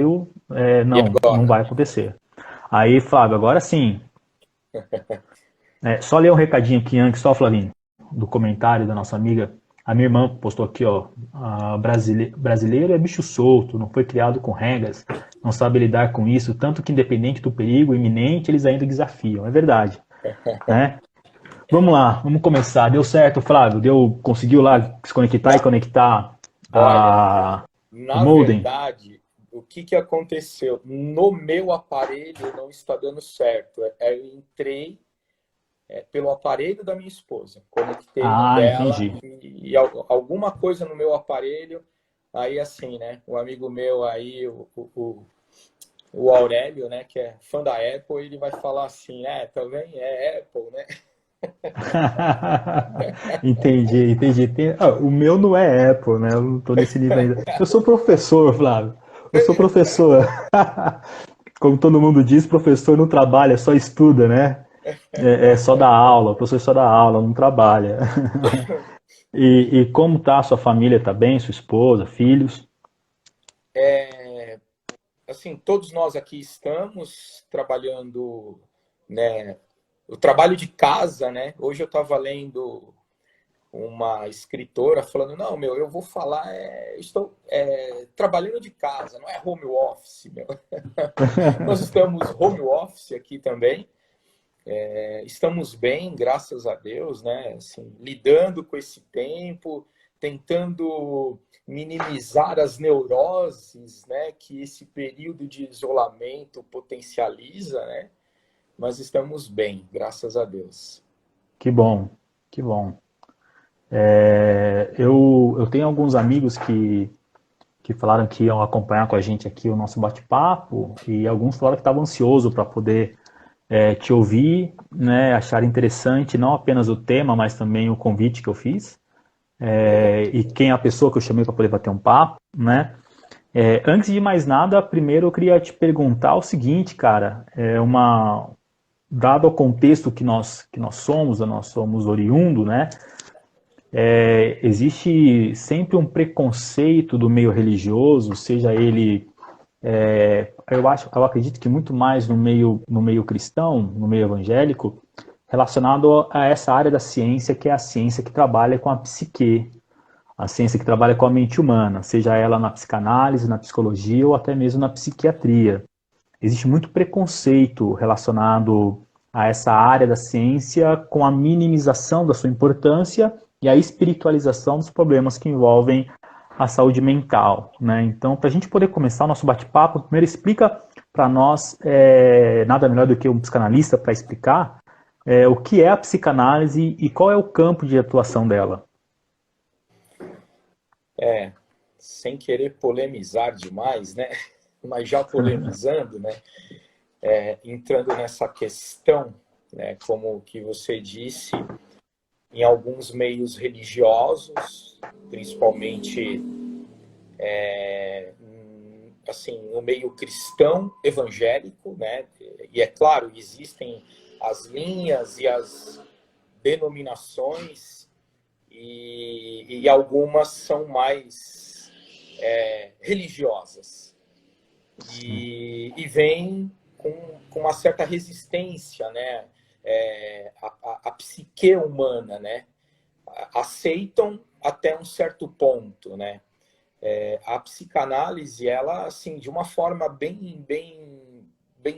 E não agora? vai acontecer. Aí, Flávio, agora sim, só ler um recadinho aqui antes, só, Flavinho, do comentário da nossa amiga. A minha irmã postou aqui, ó, brasileiro é bicho solto, não foi criado com regras, não sabe lidar com isso, tanto que independente do perigo iminente, eles ainda desafiam. É verdade, né? Vamos lá, vamos começar. Deu certo, Flávio? Conseguiu lá se conectar e Na, conectar olha, o na modem? verdade, o que que aconteceu? No meu aparelho não está dando certo. Eu entrei pelo aparelho da minha esposa, conectei no Ah, dela entendi. e alguma coisa no meu aparelho, aí assim, né? Um amigo meu aí, o Aurélio, né, que é fã da Apple, ele vai falar assim, também é Apple, né? Entendi, entendi. O meu não é Apple, né? Eu não tô nesse nível ainda. Eu sou professor, Flávio. Eu sou professor. Como todo mundo diz, professor não trabalha, só estuda, né? É só dar aula, o professor só dá aula, não trabalha. E como tá a sua família? Tá bem? Sua esposa, filhos? Assim, todos nós aqui estamos trabalhando, né, o trabalho de casa, né? Hoje eu estava lendo uma escritora falando, não, meu, eu vou falar, estou trabalhando de casa, não é home office, meu. Nós estamos home office aqui também, estamos bem, graças a Deus, né? Assim, lidando com esse tempo, tentando minimizar as neuroses, né? Que esse período de isolamento potencializa, né? Mas estamos bem, graças a Deus. Que bom, que bom. Eu tenho alguns amigos que falaram que iam acompanhar com a gente aqui o nosso bate-papo e alguns falaram que estavam ansiosos para poder te ouvir, né, achar interessante não apenas o tema, mas também o convite que eu fiz e quem é a pessoa que eu chamei para poder bater um papo, né? Antes de mais nada, primeiro eu queria te perguntar o seguinte, cara, dado o contexto que nós somos oriundo, né? Existe sempre um preconceito do meio religioso, seja ele eu acredito que muito mais no meio cristão, no meio evangélico, relacionado a essa área da ciência, que é a ciência que trabalha com a psique, a ciência que trabalha com a mente humana, seja ela na psicanálise, na psicologia ou até mesmo na psiquiatria. Existe muito preconceito relacionado a essa área da ciência com a minimização da sua importância e a espiritualização dos problemas que envolvem a saúde mental, né? Então, para a gente poder começar o nosso bate-papo, primeiro explica para nós, nada melhor do que um psicanalista para explicar o que é a psicanálise e qual é o campo de atuação dela. É, sem querer polemizar demais, né? Mas já polemizando, né? Entrando nessa questão, né? Como que você disse, em alguns meios religiosos, principalmente assim, no meio cristão evangélico, né? E é claro, existem as linhas e as denominações e algumas são mais religiosas e vem com uma certa resistência, né? A psique humana, né? Aceitam até um certo ponto, né? A psicanálise, ela, assim, de uma forma bem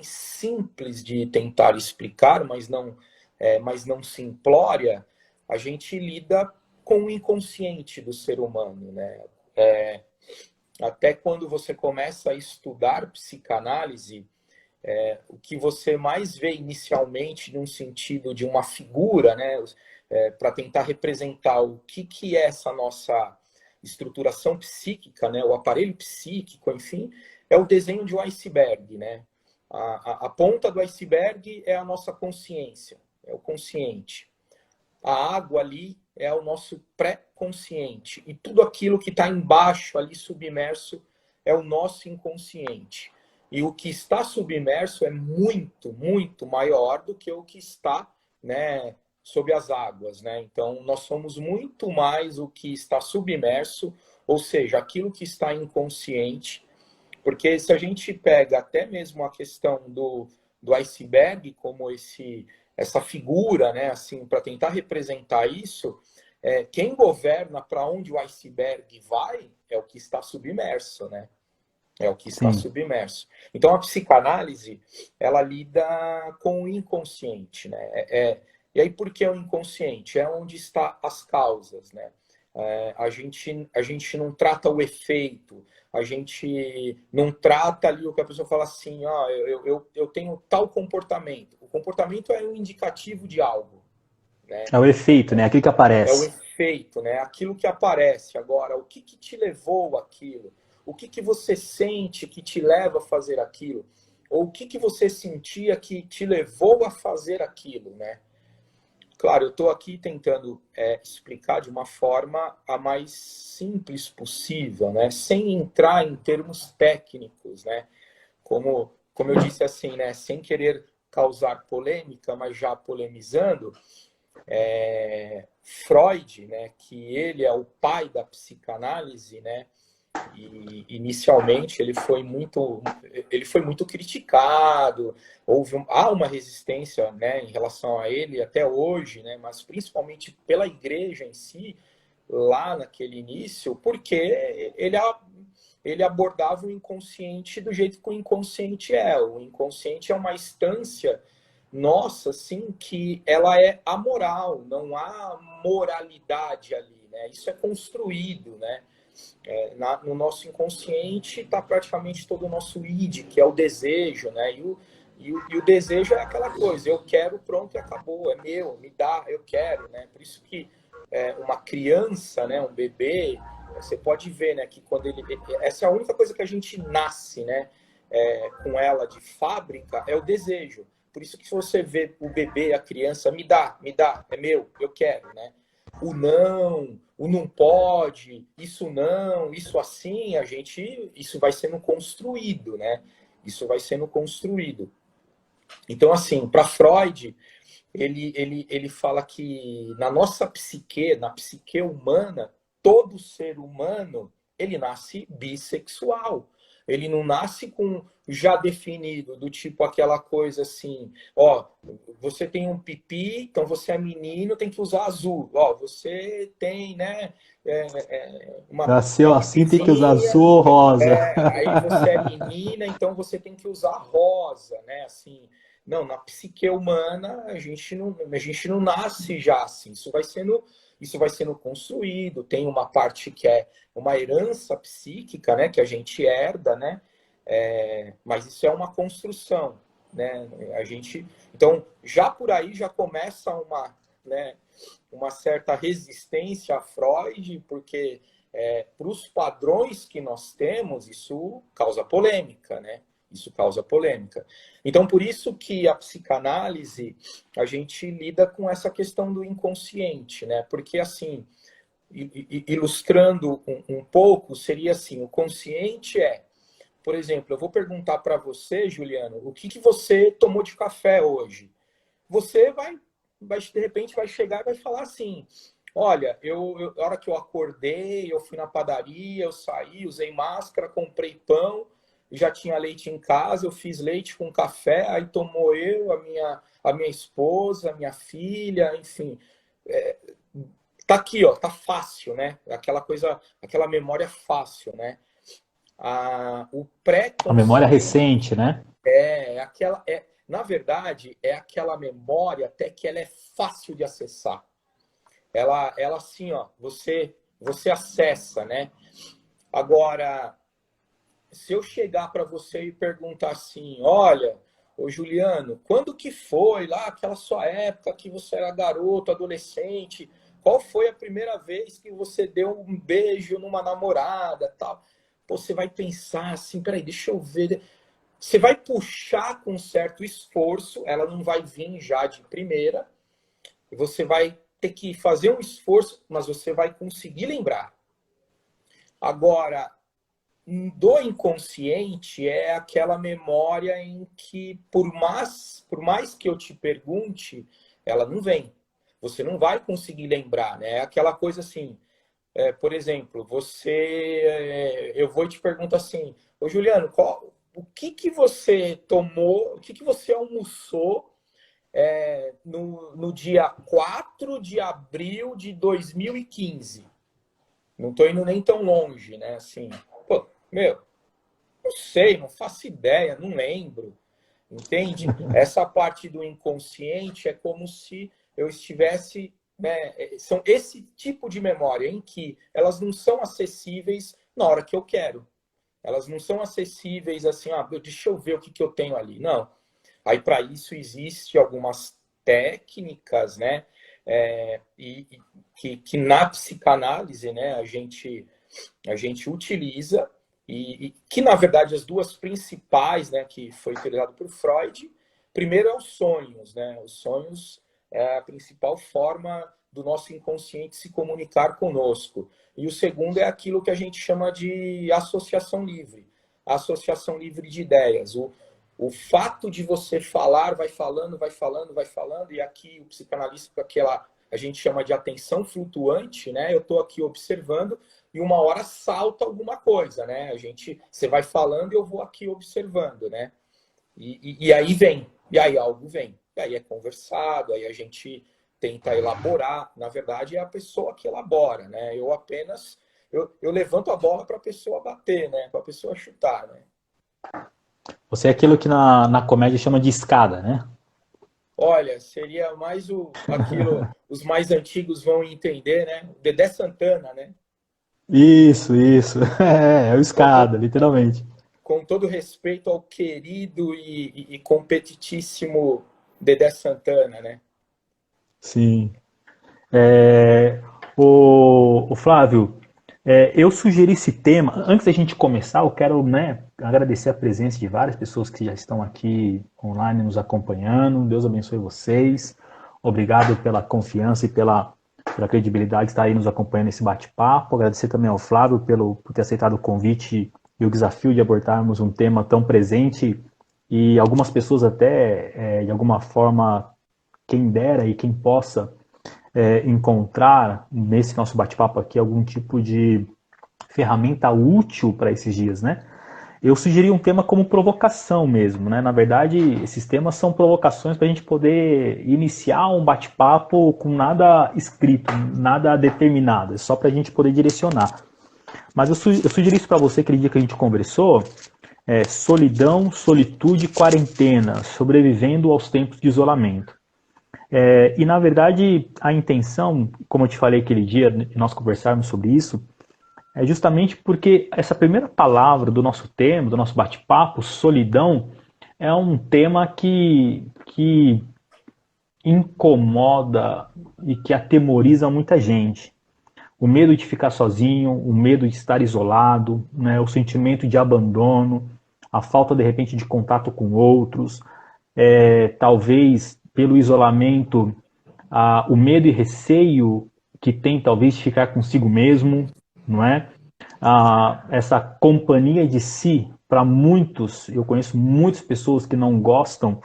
simples de tentar explicar, mas não simplória, a gente lida com o inconsciente do ser humano, né? Até quando você começa a estudar psicanálise, o que você mais vê inicialmente num sentido de uma figura, né, para tentar representar o que é essa nossa estruturação psíquica, né, o aparelho psíquico, enfim, é o desenho de um iceberg, né? A ponta do iceberg é a nossa consciência, é o consciente. A água ali é o nosso pré-consciente. E tudo aquilo que está embaixo, ali submerso, é o nosso inconsciente. E o que está submerso é muito maior do que o que está, né, sob as águas, né? Então, nós somos muito mais o que está submerso, ou seja, aquilo que está inconsciente, Porque se a gente pega até mesmo a questão do iceberg como essa figura, né, assim, para tentar representar isso, quem governa para onde o iceberg vai é o que está submerso, né? É o que está Sim. submerso. Então, a psicanálise, ela lida com o inconsciente, né? E aí, por que o inconsciente? É onde está as causas, né? A gente não trata o efeito, a gente não trata ali o que a pessoa fala assim, eu tenho tal comportamento. O comportamento é um indicativo de algo, né? É o efeito, né? Aquilo que É o aparece. efeito, né? Aquilo que aparece agora, o que te levou aquilo? O que você sente que te leva a fazer aquilo? Ou o que você sentia que te levou a fazer aquilo, né? Claro, eu estou aqui tentando explicar de uma forma a mais simples possível, né? Sem entrar em termos técnicos, né? Como eu disse assim, né? Sem querer causar polêmica, mas já polemizando, Freud, né? Que ele é o pai da psicanálise, né? E inicialmente ele foi muito criticado, há uma resistência, né, em relação a ele até hoje, né, mas principalmente pela igreja em si, lá naquele início, porque ele abordava o inconsciente do jeito que o inconsciente é. O inconsciente é uma instância nossa, assim, que ela é amoral, não há moralidade ali, né? Isso é construído, né? No nosso inconsciente está praticamente todo o nosso id, que é o desejo, né? E o desejo é aquela coisa, eu quero, pronto, e acabou, é meu, me dá, eu quero, né? Por isso que uma criança, né, um bebê, você pode ver, né, que quando ele... Essa é a única coisa que a gente nasce, né, com ela de fábrica, é o desejo. Por isso que se você vê o bebê, a criança, me dá, é meu, eu quero, né? O não pode, isso não, isso assim, isso vai sendo construído, né? Isso vai sendo construído. Então, assim, para Freud, ele fala que na nossa psique, na psique humana, todo ser humano, ele nasce bissexual. Ele não nasce com já definido, do tipo aquela coisa assim, ó, você tem um pipi, então você é menino, tem que usar azul. Ó, você tem, né, Nasceu uma assim, tem que usar pipizinha, azul ou rosa. aí você é menina, então você tem que usar rosa, né, assim. Não, na psique humana a gente não nasce já assim. Isso vai sendo construído. Tem uma parte que é uma herança psíquica, né, que a gente herda, né? Mas isso é uma construção, né? Então, já por aí já começa né, uma certa resistência a Freud, porque para os padrões que nós temos, isso causa polêmica, né? Isso causa polêmica. Então, por isso que a psicanálise, a gente lida com essa questão do inconsciente, né? Porque, assim, ilustrando um pouco, seria assim, o consciente por exemplo, eu vou perguntar para você, Juliano, o que você tomou de café hoje? Você de repente, vai chegar e vai falar assim, olha, a hora que eu acordei, eu fui na padaria, eu saí, usei máscara, comprei pão, já tinha leite em casa, eu fiz leite com café, aí tomou eu, a minha esposa, a minha filha, enfim. Tá aqui, ó, tá fácil, né? Aquela coisa, aquela memória fácil, né? O A memória pré-consciente recente, né? na verdade, é aquela memória até que ela é fácil de acessar. Ela assim, ó, você acessa, né? Agora, se eu chegar para você e perguntar assim, olha, ô Juliano, quando que foi lá aquela sua época que você era garoto, adolescente? Qual foi a primeira vez que você deu um beijo numa namorada, tal? Pô, você vai pensar assim, peraí, deixa eu ver. Você vai puxar com certo esforço, ela não vai vir já de primeira, e você vai ter que fazer um esforço, mas você vai conseguir lembrar. Agora, do inconsciente é aquela memória em que, por mais que eu te pergunte, ela não vem. Você não vai conseguir lembrar, né? É aquela coisa assim, por exemplo, eu vou e te pergunto assim, Ô, Juliano, o que que você tomou, o que que você almoçou no dia 4 de abril de 2015? Não estou indo nem tão longe, né? Assim, pô, meu, não sei, não faço ideia, não lembro. Entende? Essa parte do inconsciente é como se eu estivesse, né, são esse tipo de memória em que elas não são acessíveis na hora que eu quero. Elas não são acessíveis assim, deixa eu ver o que que eu tenho ali. Não. Aí, para isso, existe algumas técnicas, né? Que na psicanálise, né, a gente utiliza e que, na verdade, as duas principais, né, que foi utilizado por Freud, primeiro é os sonhos, né? Os sonhos é a principal forma do nosso inconsciente se comunicar conosco. E o segundo é aquilo que a gente chama de associação livre, associação livre de ideias. O fato de você falar, vai falando, vai falando, vai falando, e aqui o psicanalista, a gente chama de atenção flutuante, né? Eu estou aqui observando e uma hora salta alguma coisa, né? Você vai falando e eu vou aqui observando, né? E aí vem, e aí algo vem, e aí é conversado, aí a gente tenta elaborar. Na verdade, é a pessoa que elabora, né? Eu levanto a bola para a pessoa bater, né? Para a pessoa chutar, né? Você é aquilo que na comédia chama de escada, né? Olha, seria mais aquilo, os mais antigos vão entender, né? Dedé Santana, né? Isso. É o Com, to, escada, literalmente. com todo respeito ao querido e competitíssimo Dedé Santana, né? Sim. O Flávio, eu sugeri esse tema. Antes da gente começar, eu quero, né, agradecer a presença de várias pessoas que já estão aqui online nos acompanhando. Deus abençoe vocês. Obrigado pela confiança e pela credibilidade de estar aí nos acompanhando nesse bate-papo. Agradecer também ao Flávio por ter aceitado o convite e o desafio de abordarmos um tema tão presente e algumas pessoas até, de alguma forma, quem dera e quem possa encontrar nesse nosso bate-papo aqui algum tipo de ferramenta útil para esses dias, né? Eu sugeri um tema como provocação mesmo, né? Na verdade, esses temas são provocações para a gente poder iniciar um bate-papo com nada escrito, nada determinado, é só para a gente poder direcionar. Mas eu sugeri isso para você aquele dia que a gente conversou, solidão, solitude, quarentena, sobrevivendo aos tempos de isolamento. E na verdade a intenção, como eu te falei aquele dia, nós conversarmos sobre isso, é justamente porque essa primeira palavra do nosso tema, do nosso bate-papo, solidão, é um tema que incomoda e que atemoriza muita gente. O medo de ficar sozinho, o medo de estar isolado, né, o sentimento de abandono, a falta de repente de contato com outros, talvez pelo isolamento, o medo e receio que tem talvez de ficar consigo mesmo, não é? Essa companhia de si, para muitos, eu conheço muitas pessoas que não gostam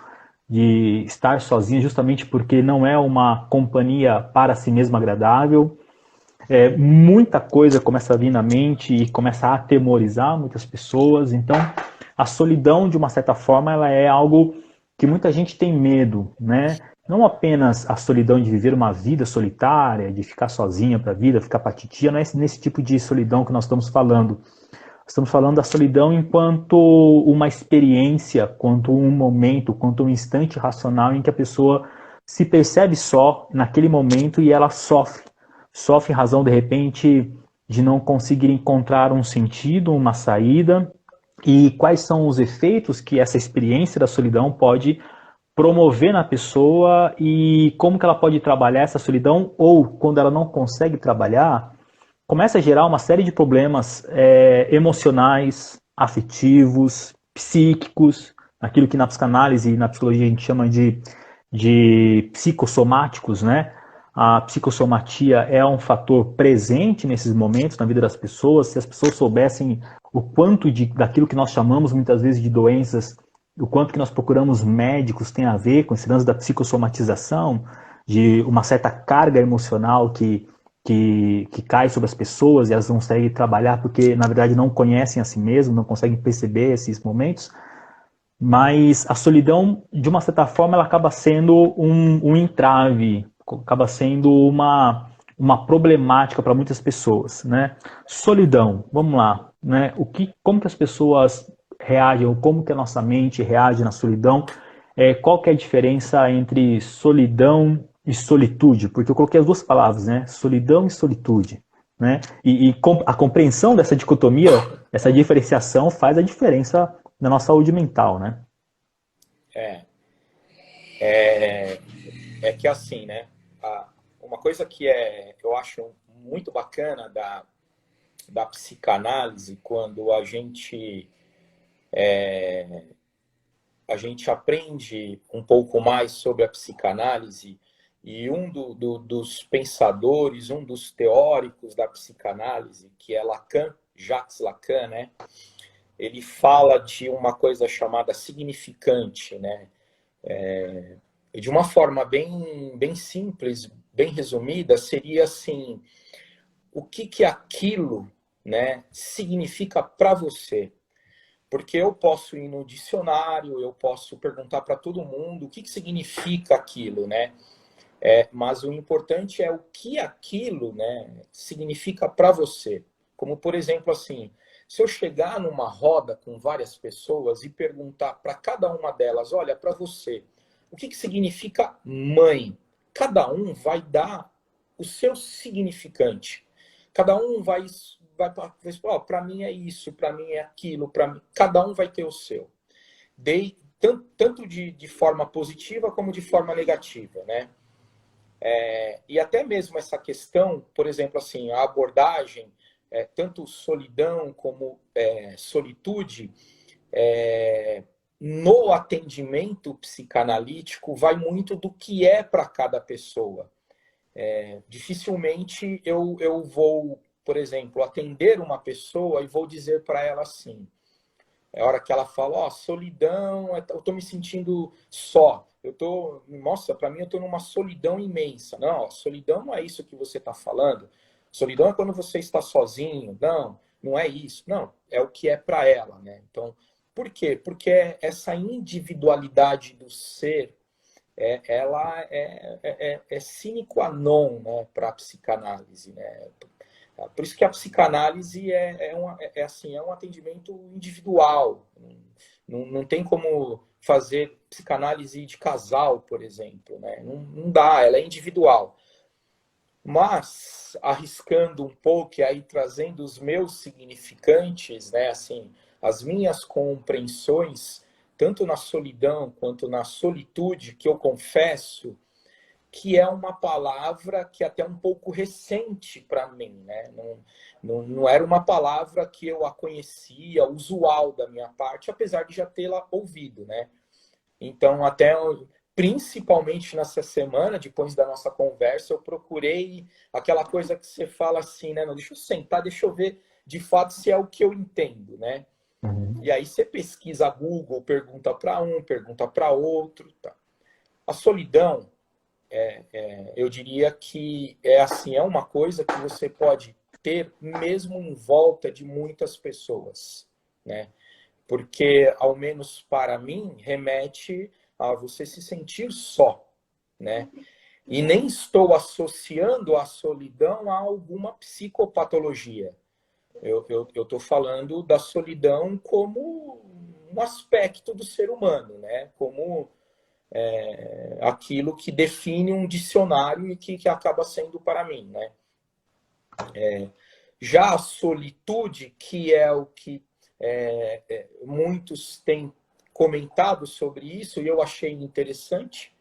de estar sozinhas justamente porque não é uma companhia para si mesma agradável. Muita coisa começa a vir na mente e começa a atemorizar muitas pessoas. Então, a solidão, de uma certa forma, ela é algo que muita gente tem medo, né? Não apenas a solidão de viver uma vida solitária, de ficar sozinha para a vida, ficar para titia, não é nesse tipo de solidão que nós estamos falando. Estamos falando da solidão enquanto uma experiência, quanto um momento, quanto um instante racional em que a pessoa se percebe só naquele momento e ela sofre. Sofre em razão, de repente, de não conseguir encontrar um sentido, uma saída, e quais são os efeitos que essa experiência da solidão pode promover na pessoa e como que ela pode trabalhar essa solidão, ou quando ela não consegue trabalhar, começa a gerar uma série de problemas emocionais, afetivos, psíquicos, aquilo que na psicanálise e na psicologia a gente chama de psicossomáticos, né? A psicossomatia é um fator presente nesses momentos na vida das pessoas. Se as pessoas soubessem o quanto daquilo que nós chamamos muitas vezes de doenças, o quanto que nós procuramos médicos tem a ver com esse lance da psicossomatização, de uma certa carga emocional que que cai sobre as pessoas e elas não conseguem trabalhar porque, na verdade, não conhecem a si mesmas, não conseguem perceber esses momentos. Mas a solidão, de uma certa forma, ela acaba sendo um entrave, acaba sendo uma problemática para muitas pessoas, né? Solidão, vamos lá, né? Como que as pessoas reagem, ou como que a nossa mente reage na solidão? Qual que é a diferença entre solidão e solitude? Porque eu coloquei as duas palavras, né? Solidão e solitude, né? E a compreensão dessa dicotomia, essa diferenciação faz a diferença na nossa saúde mental, né? É, é, é que assim, né? Uma coisa que eu acho muito bacana da psicanálise, quando a gente aprende um pouco mais sobre a psicanálise, e dos pensadores, um dos teóricos da psicanálise, que é Lacan, Jacques Lacan, né? Ele fala de uma coisa chamada significante, né? De uma forma bem simples, bem resumida, seria assim: o que aquilo, né, significa para você? Porque eu posso ir no dicionário, eu posso perguntar para todo mundo o que significa aquilo, né? Mas o importante é o que aquilo, né, significa para você. Como, por exemplo, assim, se eu chegar numa roda com várias pessoas e perguntar para cada uma delas, olha, para você, o que significa mãe? Cada um vai dar o seu significante. Cada um vai para mim é isso, para mim é aquilo, para mim. Cada um vai ter o seu. Tanto de forma positiva como de forma negativa, né? E até mesmo essa questão, por exemplo, assim, a abordagem, tanto solidão como solitude, no atendimento psicanalítico, vai muito do que é para cada pessoa. Dificilmente eu vou, por exemplo, atender uma pessoa e vou dizer para ela assim, é a hora que ela fala, ó, solidão, eu tô me sentindo só. Nossa, para mim eu tô numa solidão imensa. Não, ó, solidão não é isso que você tá falando. Solidão é quando você está sozinho. Não, não é isso. Não, é o que é para ela, né? Então, por quê? Porque essa individualidade do ser, ela é sine qua non, né, para a psicanálise, né? Por isso que a psicanálise assim, é um atendimento individual. Não tem como fazer psicanálise de casal, por exemplo, né? Não dá, ela é individual. Mas, arriscando um pouco e aí trazendo os meus significantes, né? Assim, as minhas compreensões, tanto na solidão quanto na solitude, que eu confesso que é uma palavra que é até um pouco recente para mim, né? Não era uma palavra que eu a conhecia, usual da minha parte, apesar de já tê-la ouvido, né? Então, principalmente nessa semana, depois da nossa conversa, eu procurei aquela coisa que você fala assim, né? Não, deixa eu sentar, deixa eu ver de fato se é o que eu entendo, né? Uhum. E aí você pesquisa Google, pergunta para um, pergunta para outro, tá? A solidão, eu diria que assim, é uma coisa que você pode ter mesmo em volta de muitas pessoas, né? Porque, ao menos para mim, remete a você se sentir só, né? E nem estou associando a solidão a alguma psicopatologia. Eu estou falando da solidão como um aspecto do ser humano, né? Como aquilo que define um dicionário e que acaba sendo para mim, né? Já a solitude, que é o que muitos têm comentado sobre isso, e eu achei interessante,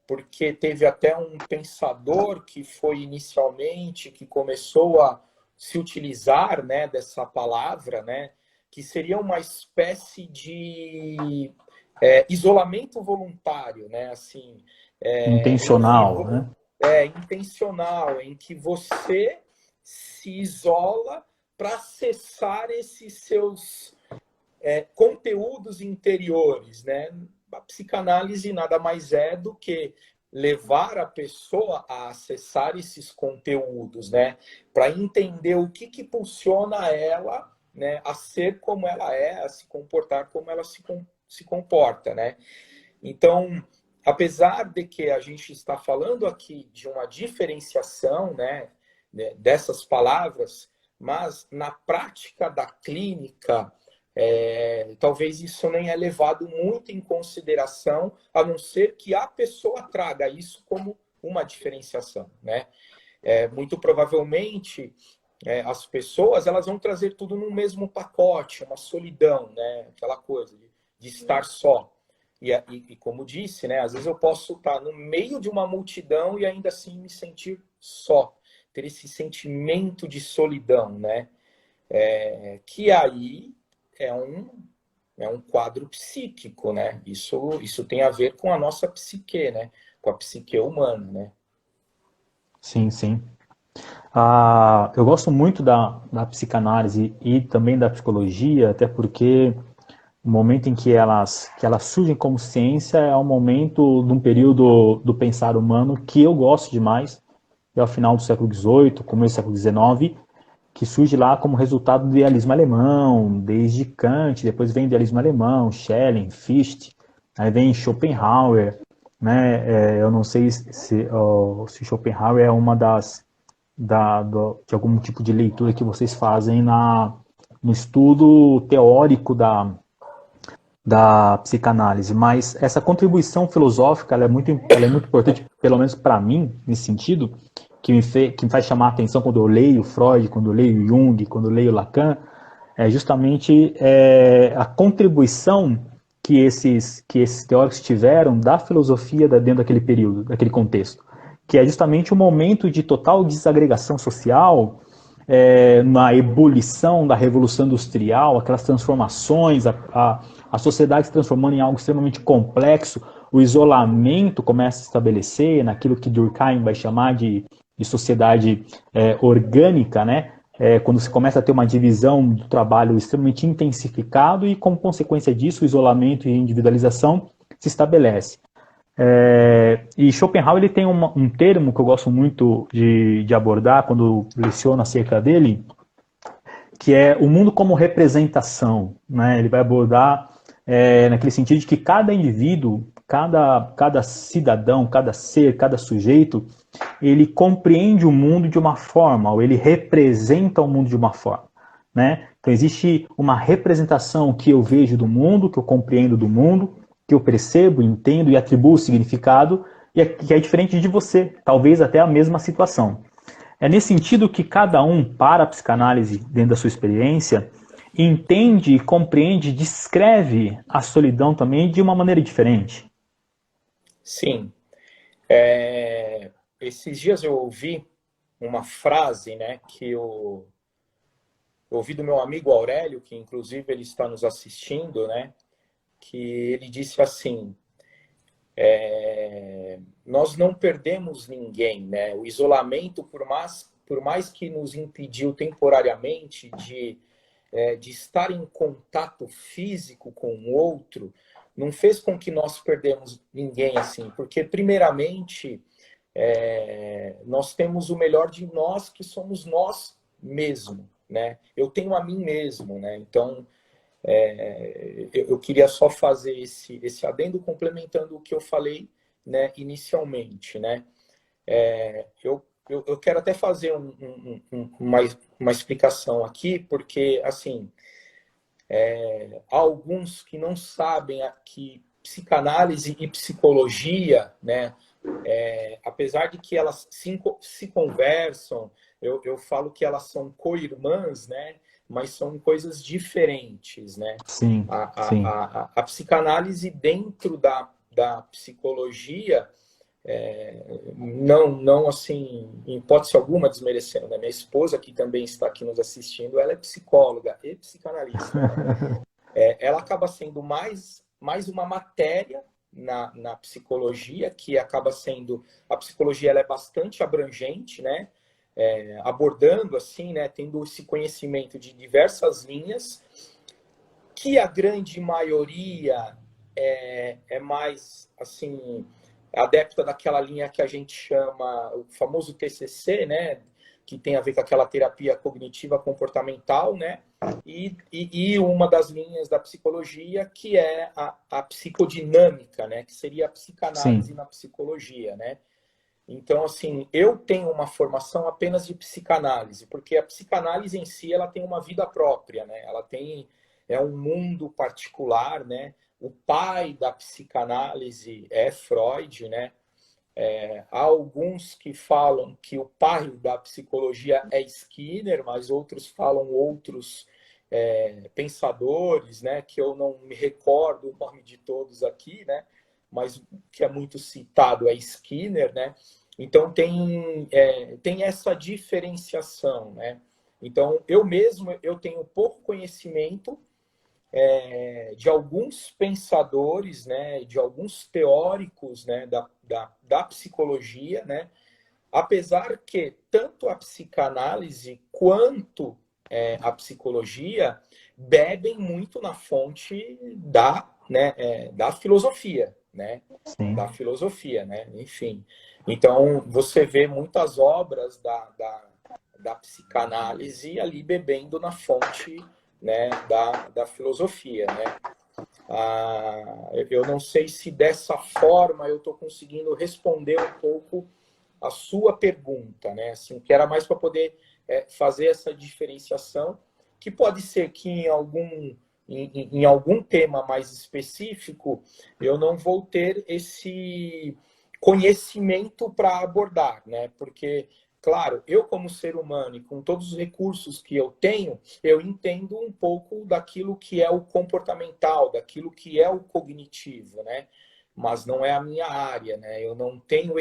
porque teve até um pensador que foi inicialmente, que começou a se utilizar, né, dessa palavra, né, que seria uma espécie de isolamento voluntário, né, assim, em que Intencional, né? intencional, em que você se isola para acessar esses seus conteúdos interiores, né? A psicanálise nada mais é do que levar a pessoa a acessar esses conteúdos, né? Para entender o que impulsiona ela, né, a ser como ela é, a se comportar como ela se comporta, né? Então, apesar de que a gente está falando aqui de uma diferenciação, né, dessas palavras, mas na prática da clínica, talvez isso nem é levado muito em consideração, a não ser que a pessoa traga isso como uma diferenciação, né? Muito provavelmente, as pessoas elas vão trazer tudo no mesmo pacote, uma solidão, né? Aquela coisa de estar só. E como disse, né? Às vezes eu posso estar no meio de uma multidão e ainda assim me sentir só, ter esse sentimento de solidão, né? Que aí é um quadro psíquico, né? Isso tem a ver com a nossa psique, né? Com a psique humana, né? Sim, sim. Eu gosto muito da psicanálise e também da psicologia, até porque o momento em que elas surgem como ciência é um momento de um período do pensar humano que eu gosto demais, é o final do século XVIII, começo do século XIX, que surge lá como resultado do idealismo alemão, desde Kant, depois vem o idealismo alemão, Schelling, Fichte, aí vem Schopenhauer, né? Eu não sei se Schopenhauer é uma de algum tipo de leitura que vocês fazem no estudo teórico da psicanálise, mas essa contribuição filosófica ela é muito importante, pelo menos para mim, nesse sentido, que me faz chamar a atenção quando eu leio Freud, quando eu leio Jung, quando eu leio Lacan, é justamente a contribuição que esses teóricos tiveram da filosofia dentro daquele período, daquele contexto, que é justamente o momento de total desagregação social, na ebulição da Revolução Industrial, aquelas transformações, a sociedade se transformando em algo extremamente complexo, o isolamento começa a se estabelecer naquilo que Durkheim vai chamar de sociedade orgânica, né? Quando se começa a ter uma divisão do trabalho extremamente intensificado e, como consequência disso, o isolamento e a individualização se estabelece. E Schopenhauer ele tem um termo que eu gosto muito de abordar quando leciono acerca dele, que é o mundo como representação, né? Ele vai abordar naquele sentido de que cada indivíduo, cada cidadão, cada ser, cada sujeito, ele compreende o mundo de uma forma, ou ele representa o mundo de uma forma, né? Então existe uma representação que eu vejo do mundo, que eu compreendo do mundo, que eu percebo, entendo e atribuo significado, e que é diferente de você, talvez até a mesma situação. É nesse sentido que cada um, para a psicanálise, dentro da sua experiência, entende, compreende, descreve a solidão também de uma maneira diferente. Sim. Esses dias eu ouvi uma frase, né, que eu ouvi do meu amigo Aurélio, que inclusive ele está nos assistindo, né, que ele disse assim: nós não perdemos ninguém, né? O isolamento, por mais que nos impediu temporariamente de estar em contato físico com o outro, não fez com que nós perdemos ninguém assim, porque primeiramente nós temos o melhor de nós, que somos nós mesmo, né? Eu tenho a mim mesmo, né? Então eu queria só fazer esse adendo complementando o que eu falei, né, inicialmente, né? Eu quero até fazer uma explicação aqui, porque assim há alguns que não sabem que psicanálise e psicologia, né, apesar de que elas se conversam, eu falo que elas são co-irmãs, né, mas são coisas diferentes, né? Sim, sim. A psicanálise dentro da psicologia, não assim, em hipótese alguma desmerecendo, né? Minha esposa, que também está aqui nos assistindo, ela é psicóloga e psicanalista, né? Ela acaba sendo mais uma matéria na psicologia, que acaba sendo... A psicologia ela é bastante abrangente, né? Abordando, assim, né? Tendo esse conhecimento de diversas linhas, que a grande maioria é mais, assim... adepta daquela linha que a gente chama o famoso TCC, né? Que tem a ver com aquela terapia cognitiva comportamental, né? E uma das linhas da psicologia que é a psicodinâmica, né? Que seria a psicanálise Sim, na psicologia, né? Então, assim, eu tenho uma formação apenas de psicanálise, porque a psicanálise em si, ela tem uma vida própria, né? Ela tem, é um mundo particular, né? O pai da psicanálise é Freud, né? Há alguns que falam que o pai da psicologia é Skinner, mas outros falam outros pensadores, né? Que eu não me recordo o nome de todos aqui, né? Mas que é muito citado é Skinner, né? Então tem essa diferenciação, né? Então eu mesmo eu tenho pouco conhecimento de alguns pensadores, né, de alguns teóricos, né, da psicologia, né, apesar que tanto a psicanálise quanto a psicologia bebem muito na fonte da filosofia, né, sim. da filosofia, né, enfim. Então, você vê muitas obras da psicanálise ali bebendo na fonte, né, da filosofia, né. Eu não sei se dessa forma eu estou conseguindo responder um pouco a sua pergunta, né? Assim, que era mais para poder fazer essa diferenciação, que pode ser que em algum tema mais específico eu não vou ter esse conhecimento para abordar, né? Porque, claro, eu como ser humano e com todos os recursos que eu tenho, eu entendo um pouco daquilo que é o comportamental, daquilo que é o cognitivo, né? Mas não é a minha área, né? Eu não tenho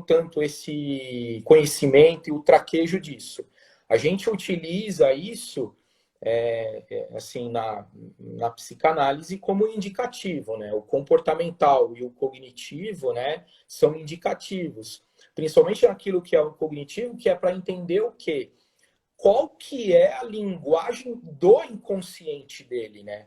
tanto esse conhecimento e o traquejo disso. A gente utiliza isso assim na psicanálise como indicativo, né? O comportamental e o cognitivo, né, são indicativos, principalmente naquilo que é o cognitivo, que é para entender o quê? Qual que é a linguagem do inconsciente dele, né?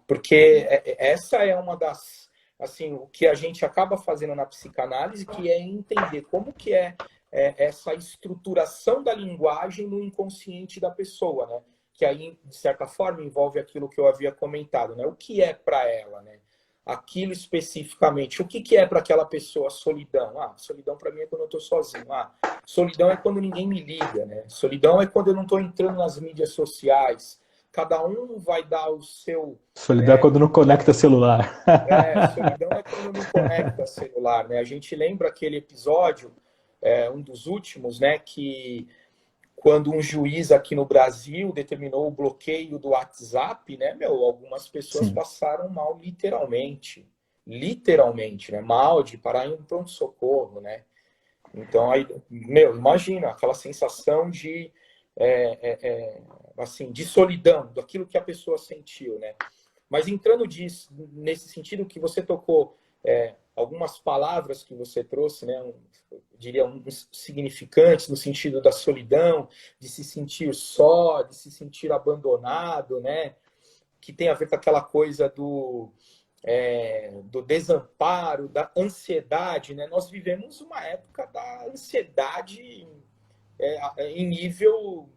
Porque essa é uma das, assim, o que a gente acaba fazendo na psicanálise, que é entender como que essa estruturação da linguagem no inconsciente da pessoa, né? Que aí, de certa forma, envolve aquilo que eu havia comentado, né? O que é para ela, né? Aquilo especificamente. O que que é para aquela pessoa solidão? Ah, solidão para mim é quando eu estou sozinho. Ah, solidão é quando ninguém me liga, né? Solidão é quando eu não estou entrando nas mídias sociais. Cada um vai dar o seu. Solidão é quando não conecta celular. Solidão é quando não conecta celular, né? A gente lembra aquele episódio, um dos últimos, né? Que quando um juiz aqui no Brasil determinou o bloqueio do WhatsApp, né, meu, algumas pessoas Sim. passaram mal literalmente, né, mal de parar em um pronto-socorro, né. Então, aí, meu, imagina aquela sensação de, assim, de solidão, daquilo que a pessoa sentiu, né. Mas entrando nesse sentido que você tocou, algumas palavras que você trouxe, né, eu diria uns significantes no sentido da solidão, de se sentir só, de se sentir abandonado, né, que tem a ver com aquela coisa do desamparo, da ansiedade, né? Nós vivemos uma época da ansiedade em nível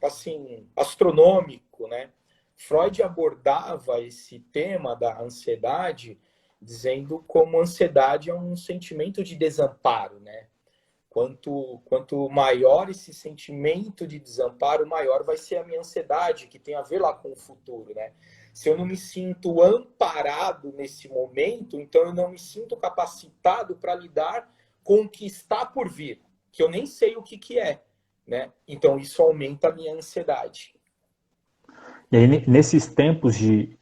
assim astronômico, né? Freud abordava esse tema da ansiedade dizendo como ansiedade é um sentimento de desamparo, né? Quanto maior esse sentimento de desamparo, maior vai ser a minha ansiedade, que tem a ver lá com o futuro, né? Se eu não me sinto amparado nesse momento, então eu não me sinto capacitado para lidar com o que está por vir, que eu nem sei o que é, né? Então isso aumenta a minha ansiedade. E aí, nesses tempos de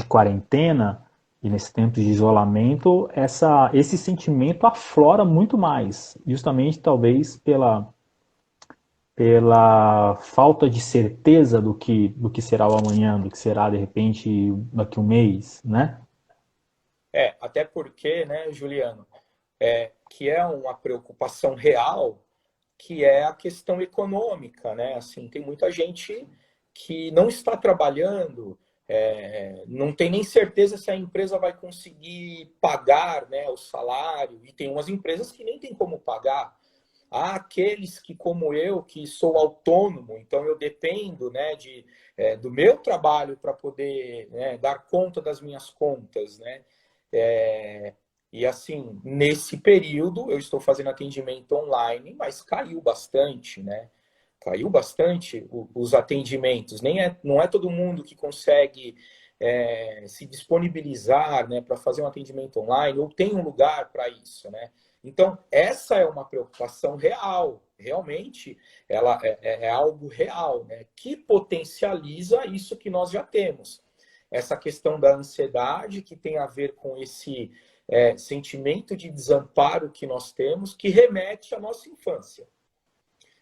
quarentena e nesses tempos de isolamento, esse sentimento aflora muito mais, justamente talvez pela falta de certeza do que será o amanhã, do que será de repente daqui a um mês, né? Até porque, né, Juliano, que é uma preocupação real, que é a questão econômica, né? Assim, tem muita gente que não está trabalhando, não tem nem certeza se a empresa vai conseguir pagar, né, o salário, e tem umas empresas que nem tem como pagar. Há aqueles que, como eu, que sou autônomo, então eu dependo, né, do meu trabalho para poder, né, dar conta das minhas contas, né? E assim, nesse período eu estou fazendo atendimento online, mas caiu bastante, né? Caiu bastante os atendimentos. Não é todo mundo que consegue se disponibilizar, né, para fazer um atendimento online ou tem um lugar para isso, né? Então, essa é uma preocupação real. Realmente, ela é algo real, né, que potencializa isso que nós já temos. Essa questão da ansiedade, que tem a ver com esse sentimento de desamparo que nós temos, que remete à nossa infância.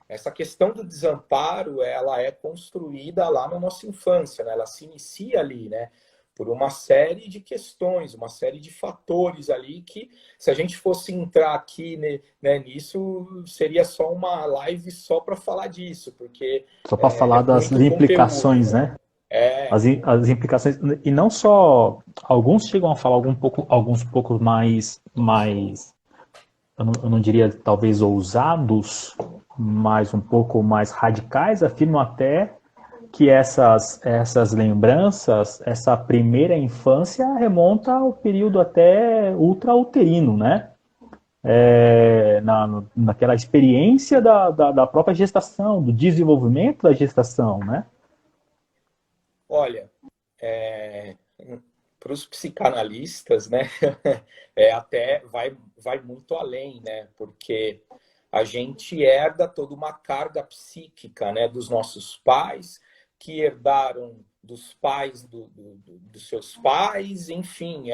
Essa questão do desamparo, ela é construída lá na nossa infância, né? Ela se inicia ali, né? Por uma série de questões, uma série de fatores ali que, se a gente fosse entrar aqui, né, nisso, seria só uma live só para falar disso, porque Só para falar das muito conteúdo, implicações, né? né? As implicações, e não só, alguns chegam a falar alguns pouco mais eu não diria talvez ousados, mas um pouco mais radicais, afirmam até que essas lembranças, essa primeira infância remonta ao período até ultrauterino, né? Naquela experiência da própria gestação, do desenvolvimento da gestação, né? Olha, para os psicanalistas, né, até vai muito além, né, porque a gente herda toda uma carga psíquica, né, dos nossos pais, que herdaram dos pais dos seus pais, enfim,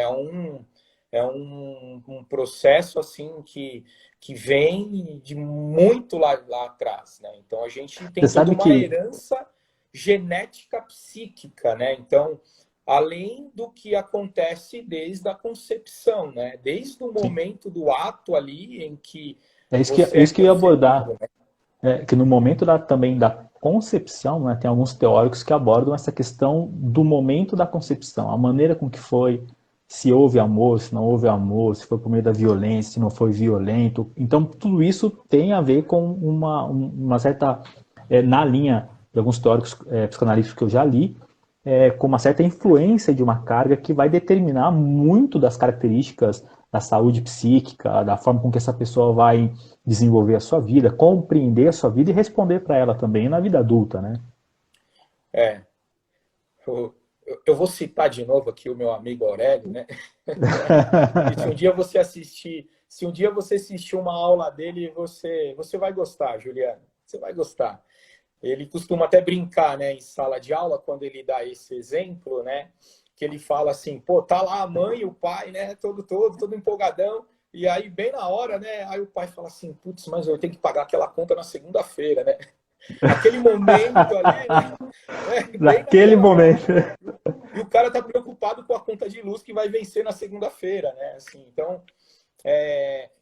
um processo assim que vem de muito lá atrás, né? Então a gente Você tem toda sabe uma que herança genética psíquica, né? Então, além do que acontece desde a concepção, né? Desde o sim, momento do ato ali em que é você é isso que eu ia abordar. concebido, né? Que no momento também da concepção, né, tem alguns teóricos que abordam essa questão do momento da concepção, a maneira com que foi, se houve amor, se não houve amor, se foi por meio da violência, se não foi violento. Então, tudo isso tem a ver com uma certa, na linha de alguns teóricos psicanalíticos que eu já li, com uma certa influência de uma carga que vai determinar muito das características da saúde psíquica, da forma com que essa pessoa vai desenvolver a sua vida, compreender a sua vida e responder para ela também na vida adulta, né? É, eu vou citar de novo aqui o meu amigo Aurélio, né? E se um dia você assistir uma aula dele, você vai gostar, Juliano. Você vai gostar. Ele costuma até brincar, né, em sala de aula, quando ele dá esse exemplo, né, que ele fala assim, pô, tá lá a mãe e o pai, né, todo empolgadão, e aí bem na hora, né, aí o pai fala assim, putz, mas eu tenho que pagar aquela conta na segunda-feira, né? Aquele momento ali, né, bem Naquele naquela hora. momento. E o cara tá preocupado com a conta de luz que vai vencer na segunda-feira, né? Assim, então,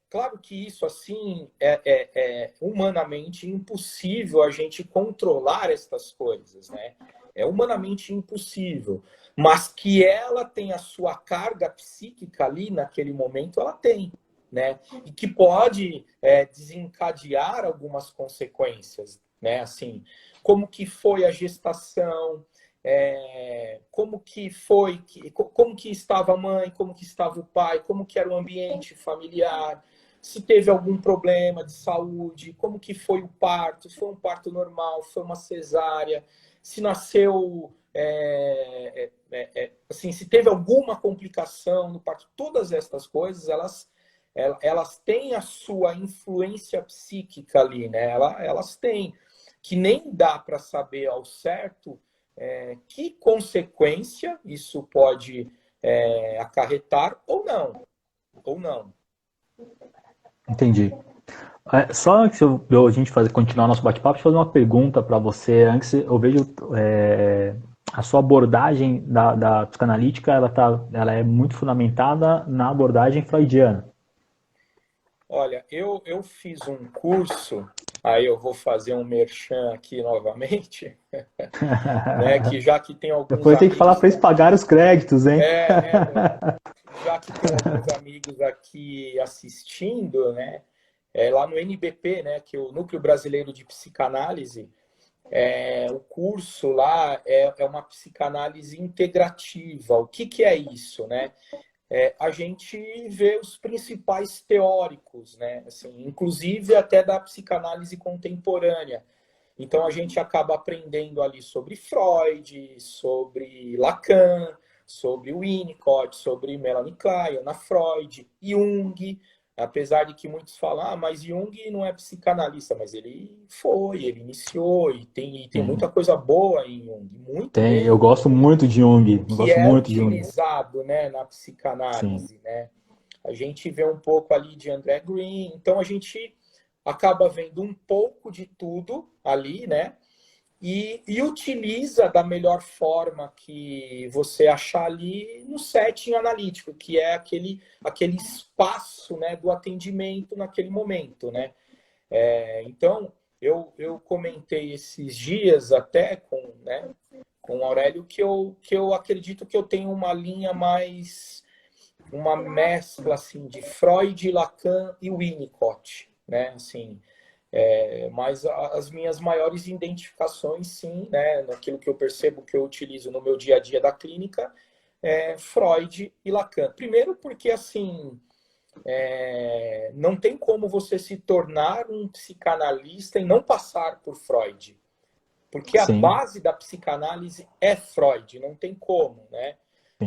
claro que isso assim é humanamente impossível a gente controlar estas coisas, né? É humanamente impossível, mas que ela tem a sua carga psíquica ali naquele momento, ela tem, né? E que pode desencadear algumas consequências, né? Assim, como que foi a gestação, como que foi, como que estava a mãe, como que estava o pai, como que era o ambiente familiar, se teve algum problema de saúde, como que foi o parto, se foi um parto normal, se foi uma cesárea, se nasceu, assim, se teve alguma complicação no parto, todas estas coisas, elas têm a sua influência psíquica ali, né? Elas têm, que nem dá para saber ao certo que consequência isso pode acarretar ou não. Ou não. Entendi. Só antes de a gente continuar nosso bate-papo, deixa eu fazer uma pergunta para você. Antes, eu vejo a sua abordagem da psicanalítica, ela é muito fundamentada na abordagem freudiana. Olha, eu fiz um curso Aí eu vou fazer um merchan aqui novamente, né? Que já que tem alguns Depois tem que falar amigos. para eles pagarem os créditos, hein? Já que tem alguns amigos aqui assistindo, né? Lá no NBP, né? Que é o Núcleo Brasileiro de Psicanálise, o curso lá é uma psicanálise integrativa. O que é isso, né? A gente vê os principais teóricos, né? Assim, inclusive até da psicanálise contemporânea. Então a gente acaba aprendendo ali sobre Freud, sobre Lacan, sobre Winnicott, sobre Melanie Klein, Ana Freud, Jung, apesar de que muitos falam, mas Jung não é psicanalista, mas ele iniciou, e tem muita coisa boa em Jung, muito Tem, eu mesmo, gosto muito de Jung, eu que gosto é muito de Jung. utilizado, né, na Sim, psicanálise, né? A gente vê um pouco ali de André Green, então a gente acaba vendo um pouco de tudo ali, né? E utiliza da melhor forma que você achar ali no setting analítico, que é aquele espaço, né, do atendimento naquele momento, né? Então, eu comentei esses dias até com o Aurélio que eu acredito que eu tenho uma linha mais, uma mescla assim, de Freud, Lacan e Winnicott, né? Assim, mas as minhas maiores identificações, sim, né, naquilo que eu percebo que eu utilizo no meu dia a dia da clínica, Freud e Lacan. Primeiro porque, assim, não tem como você se tornar um psicanalista e não passar por Freud. Porque a sim, base da psicanálise é Freud, não tem como, né?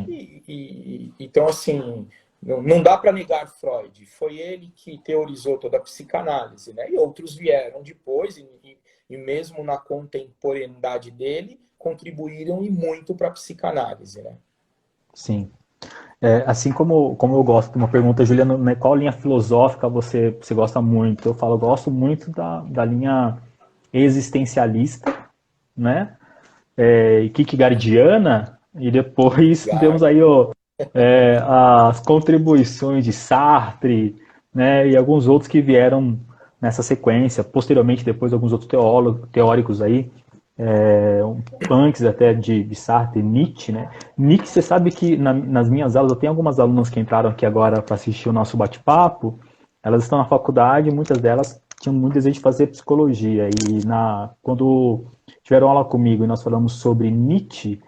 sim. Então, assim, não dá para negar Freud. Foi ele que teorizou toda a psicanálise, né? E outros vieram depois, e mesmo na contemporaneidade dele, contribuíram e muito para a psicanálise, né? Sim. Assim como eu gosto de uma pergunta, Juliano, né, qual linha filosófica você gosta muito? Eu falo, eu gosto muito da linha existencialista, né? Kierkegaardiana, e depois temos Kierkegaard. aí as contribuições de Sartre, né, e alguns outros que vieram nessa sequência. Posteriormente, depois, alguns outros teóricos aí, antes até de Sartre, Nietzsche, né? Nietzsche, você sabe que nas minhas aulas, eu tenho algumas alunas que entraram aqui agora para assistir o nosso bate-papo, elas estão na faculdade, muitas delas tinham muito desejo de fazer psicologia, e quando tiveram aula comigo e nós falamos sobre Nietzsche,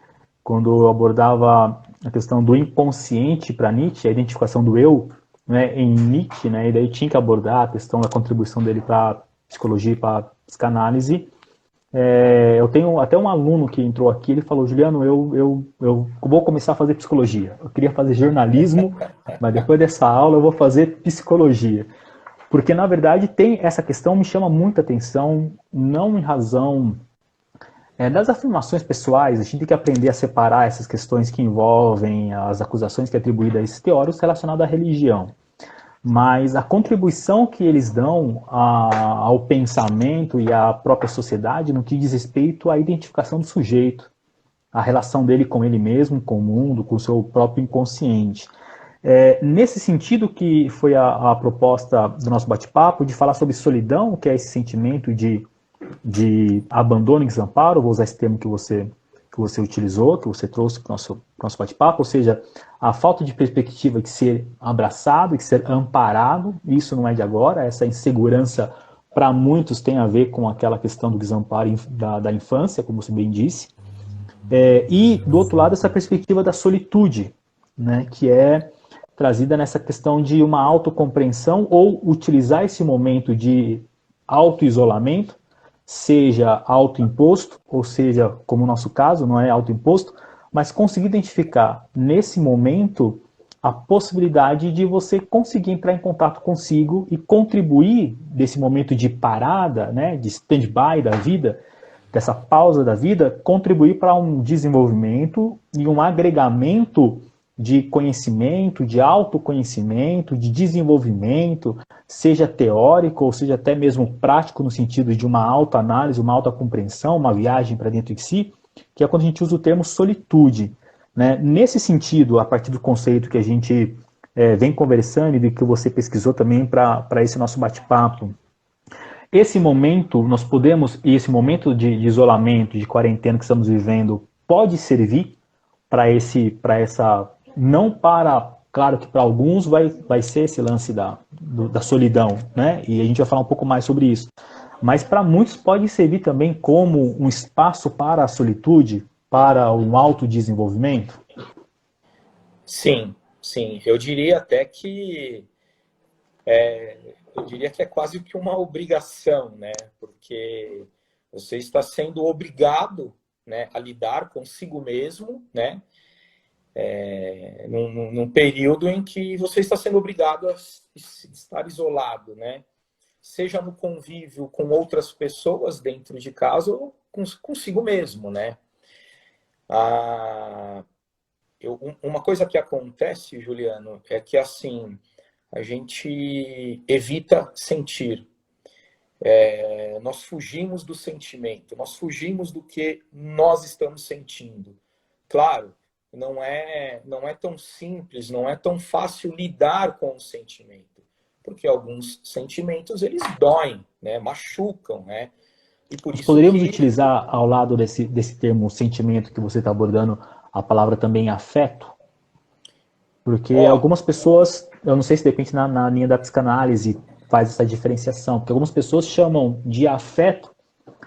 quando eu abordava a questão do inconsciente para Nietzsche, a identificação do eu, né, em Nietzsche, né, e daí tinha que abordar a questão da contribuição dele para psicologia e para psicanálise. Eu tenho até um aluno que entrou aqui, ele falou, Juliano, eu vou começar a fazer psicologia. Eu queria fazer jornalismo, mas depois dessa aula eu vou fazer psicologia. Porque, na verdade, tem essa questão, me chama muita atenção, não em razão das afirmações pessoais. A gente tem que aprender a separar essas questões que envolvem as acusações que é atribuídas a esses teóricos relacionadas à religião. Mas a contribuição que eles dão ao pensamento e à própria sociedade no que diz respeito à identificação do sujeito, a relação dele com ele mesmo, com o mundo, com o seu próprio inconsciente. Nesse sentido que foi a proposta do nosso bate-papo, de falar sobre solidão, que é esse sentimento de abandono e desamparo, vou usar esse termo que você utilizou, que você trouxe para o nosso bate-papo, ou seja, a falta de perspectiva de ser abraçado, de ser amparado, isso não é de agora, essa insegurança para muitos tem a ver com aquela questão do desamparo da infância, como você bem disse, e do outro lado essa perspectiva da solitude, né, que é trazida nessa questão de uma autocompreensão ou utilizar esse momento de autoisolamento, seja autoimposto, ou seja, como no nosso caso, não é autoimposto, mas conseguir identificar nesse momento a possibilidade de você conseguir entrar em contato consigo e contribuir desse momento de parada, né, de stand-by da vida, dessa pausa da vida, contribuir para um desenvolvimento e um agregamento de conhecimento, de autoconhecimento, de desenvolvimento, seja teórico ou seja até mesmo prático no sentido de uma autoanálise, uma autocompreensão, uma viagem para dentro de si, que é quando a gente usa o termo solitude. Né? Nesse sentido, a partir do conceito que a gente vem conversando e do que você pesquisou também para esse nosso bate-papo, esse momento, nós podemos, e esse momento de isolamento, de quarentena que estamos vivendo, pode servir para essa, não para, claro que para alguns vai ser esse lance da solidão, né? E a gente vai falar um pouco mais sobre isso. Mas para muitos pode servir também como um espaço para a solitude, para um autodesenvolvimento? Sim, sim. Eu diria que é quase que uma obrigação, né? Porque você está sendo obrigado, né, a lidar consigo mesmo, né? Num período em que você está sendo obrigado a estar isolado, né? Seja no convívio com outras pessoas dentro de casa ou consigo mesmo, né? Ah, uma coisa que acontece, Juliano, é que assim a gente evita sentir. Nós fugimos do sentimento, nós fugimos do que nós estamos sentindo. Claro, não é tão simples, não é tão fácil lidar com o sentimento, porque alguns sentimentos eles doem, né, machucam, né? E por Nós isso poderíamos que utilizar, ao lado desse termo sentimento que você está abordando, a palavra também afeto? Porque ó, algumas pessoas, eu não sei se de repente na linha da psicanálise faz essa diferenciação, porque algumas pessoas chamam de afeto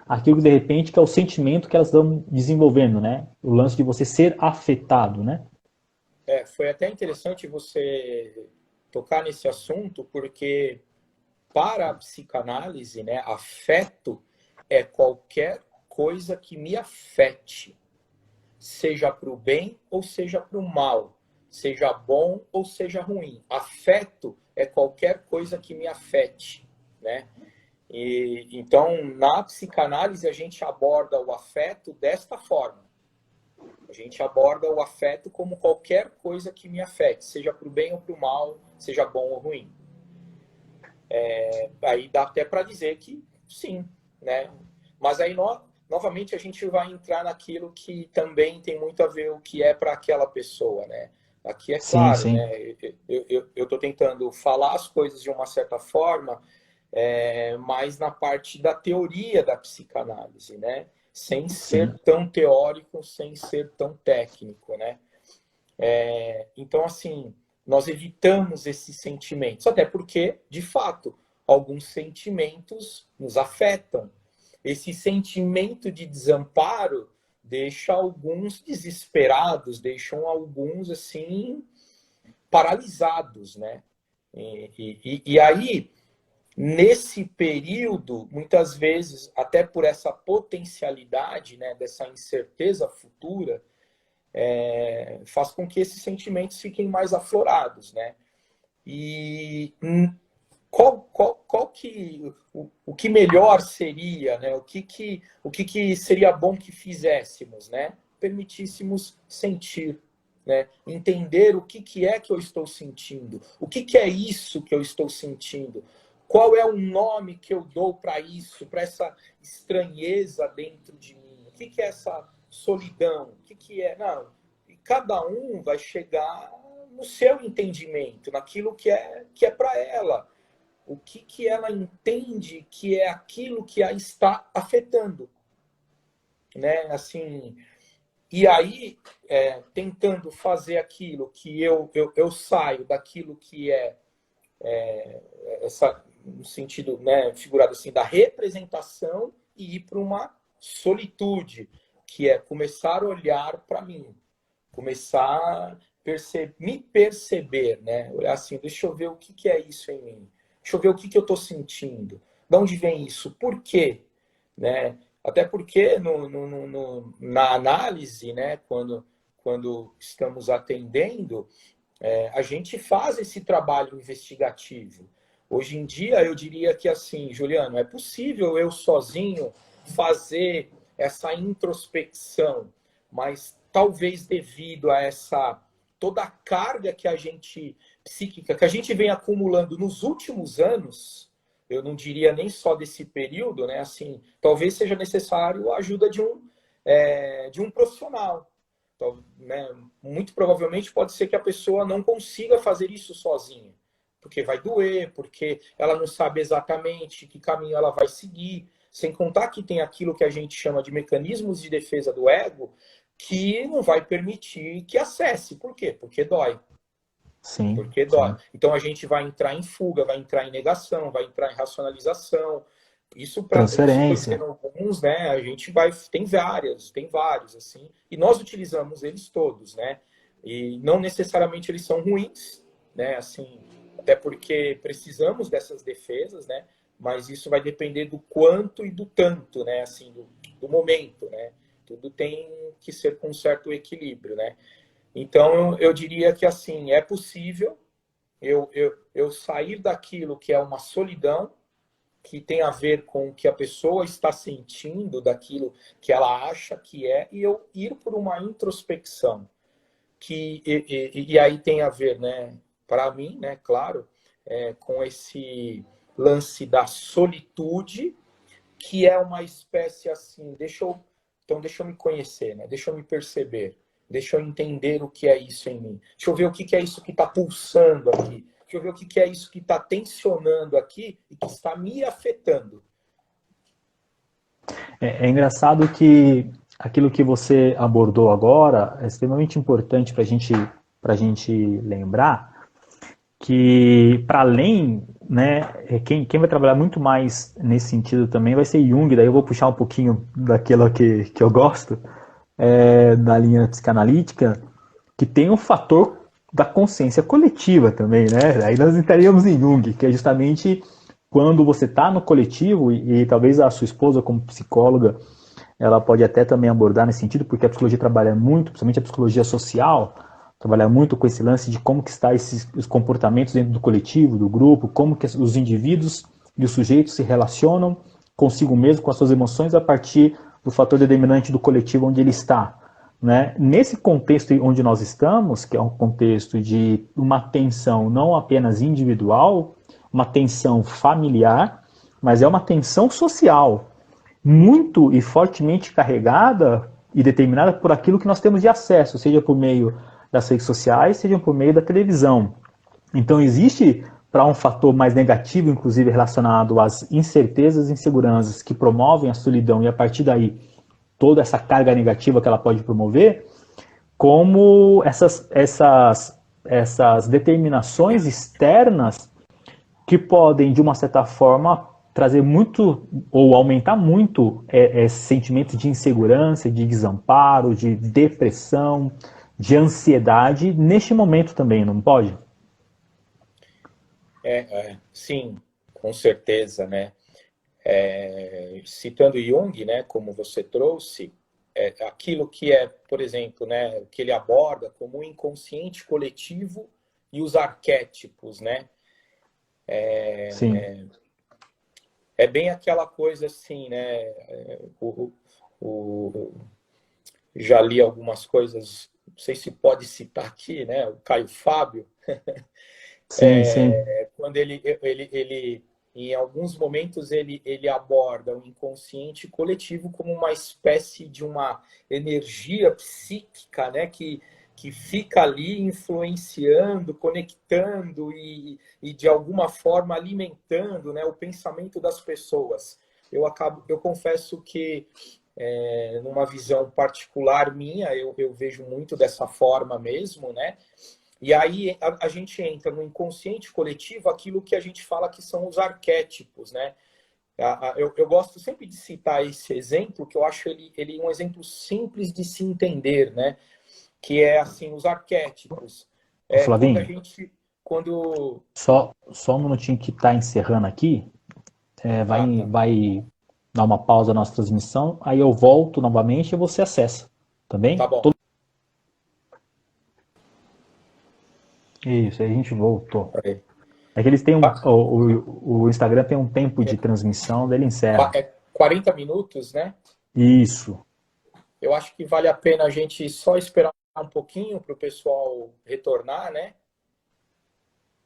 aquilo que de repente que é o sentimento que elas estão desenvolvendo, né? O lance de você ser afetado, né? foi até interessante você tocar nesse assunto, porque para a psicanálise, né, afeto é qualquer coisa que me afete, seja para o bem ou seja para o mal, seja bom ou seja ruim. Afeto é qualquer coisa que me afete, né? E então, na psicanálise a gente aborda o afeto desta forma. A gente aborda o afeto como qualquer coisa que me afete, seja para o bem ou para o mal, seja bom ou ruim. Aí dá até para dizer que sim, né? Mas aí novamente a gente vai entrar naquilo que também tem muito a ver o que é para aquela pessoa, né? Aqui é Sim, claro, sim, né? Eu estou tentando falar as coisas de uma certa forma, mais na parte da teoria da psicanálise, né? Sem sim. ser tão teórico, sem ser tão técnico, né? Então, assim, nós evitamos esses sentimentos, até porque, de fato, alguns sentimentos nos afetam. Esse sentimento de desamparo deixa alguns desesperados, deixam alguns, assim, paralisados, né? E aí, nesse período, muitas vezes, até por essa potencialidade, né, dessa incerteza futura, faz com que esses sentimentos fiquem mais aflorados, né? E qual que o que melhor seria, né? O que seria bom que fizéssemos, né? Permitíssemos sentir, né? Entender o que é que eu estou sentindo, o que é isso que eu estou sentindo, qual é o nome que eu dou para isso, para essa estranheza dentro de mim, o que é essa solidão, o que é, não, e cada um vai chegar no seu entendimento, naquilo que é para ela, o que ela entende que é aquilo que a está afetando, né? Assim, e aí, tentando fazer aquilo que eu saio daquilo que no sentido, né, figurado assim, da representação e ir para uma solitude, que é começar a olhar para mim, começar a me perceber, né? Olhar assim, deixa eu ver o que é isso em mim, deixa eu ver o que eu estou sentindo, de onde vem isso, por quê, né? Até porque na análise, né, quando estamos atendendo, a gente faz esse trabalho investigativo. Hoje em dia, eu diria que assim, Juliano, é possível eu sozinho fazer essa introspecção, mas talvez devido a essa toda a carga que a gente psíquica que a gente vem acumulando nos últimos anos, eu não diria nem só desse período, né? Assim, talvez seja necessário a ajuda de um profissional. Então, né, muito provavelmente pode ser que a pessoa não consiga fazer isso sozinha. porque vai doer, porque ela não sabe exatamente que caminho ela vai seguir. Sem contar que tem aquilo que a gente chama de mecanismos de defesa do ego, que não vai permitir que acesse. Por quê? Porque dói. Sim, Porque dói. sim. Então a gente vai entrar em fuga, vai entrar em negação, vai entrar em racionalização. Isso para estou Transferência. dizendo alguns, né? A gente vai tem vários assim, e nós utilizamos eles todos, né? E não necessariamente eles são ruins, né? Assim, até porque precisamos dessas defesas, né? Mas isso vai depender do quanto e do tanto, né? Assim, do momento, né? Tudo tem que ser com um certo equilíbrio, né? Então, eu diria que, assim, é possível eu sair daquilo que é uma solidão, que tem a ver com o que a pessoa está sentindo, daquilo que ela acha que é, e eu ir por uma introspecção, e aí tem a ver, né, para mim, né, claro, com esse lance da solitude, que é uma espécie assim, então deixa eu me conhecer, né? Deixa eu me perceber, deixa eu entender o que é isso em mim, deixa eu ver o que é isso que está pulsando aqui, deixa eu ver o que é isso que está tensionando aqui e que está me afetando. É engraçado que aquilo que você abordou agora é extremamente importante para gente lembrar que, para além, né, quem vai trabalhar muito mais nesse sentido também vai ser Jung, daí eu vou puxar um pouquinho daquilo que eu gosto, da linha psicanalítica, que tem o fator da consciência coletiva também, né? Aí nós entraríamos em Jung, que é justamente quando você está no coletivo, e talvez a sua esposa, como psicóloga, ela pode até também abordar nesse sentido, porque a psicologia trabalha muito, principalmente a psicologia social, trabalha muito com esse lance de como que está os comportamentos dentro do coletivo, do grupo, como que os indivíduos e os sujeitos se relacionam consigo mesmo, com as suas emoções, a partir do fator determinante do coletivo onde ele está. Né? Nesse contexto onde nós estamos, que é um contexto de uma tensão não apenas individual, uma tensão familiar, mas é uma tensão social, muito e fortemente carregada e determinada por aquilo que nós temos de acesso, seja por meio das redes sociais, seja por meio da televisão. Então existe, para um fator mais negativo, inclusive relacionado às incertezas e inseguranças que promovem a solidão, e a partir daí toda essa carga negativa que ela pode promover, como essas determinações externas que podem, de uma certa forma, trazer muito ou aumentar muito esse sentimento de insegurança, de desamparo, de depressão, de ansiedade neste momento também, não pode? Sim, com certeza, né? Citando Jung, né, como você trouxe, aquilo que é, por exemplo, né, que ele aborda como o inconsciente coletivo e os arquétipos, né? Sim. É bem aquela coisa assim, né? O, já li algumas coisas, não sei se pode citar aqui, né? O Caio Fábio, Sim, sim. quando ele em alguns momentos ele aborda o inconsciente coletivo como uma espécie de uma energia psíquica, né, que fica ali influenciando, conectando e de alguma forma alimentando, né, o pensamento das pessoas. Eu confesso que numa visão particular minha, eu vejo muito dessa forma mesmo, né? E aí a gente entra no inconsciente coletivo, aquilo que a gente fala que são os arquétipos, né? Eu gosto sempre de citar esse exemplo, que eu acho ele um exemplo simples de se entender, né? Que é assim, os arquétipos. Ô, Quando a Flavinho, gente. Quando. só um minutinho que está encerrando aqui, Ah, tá. vai dar uma pausa na nossa transmissão, aí eu volto novamente e você acessa, tá Tá bem? bom. Isso, aí a gente voltou. Peraí. É que eles têm Ah, o Instagram tem um tempo de transmissão, dele encerra. 40 minutos, né? Isso. Eu acho que vale a pena a gente só esperar um pouquinho para o pessoal retornar, né?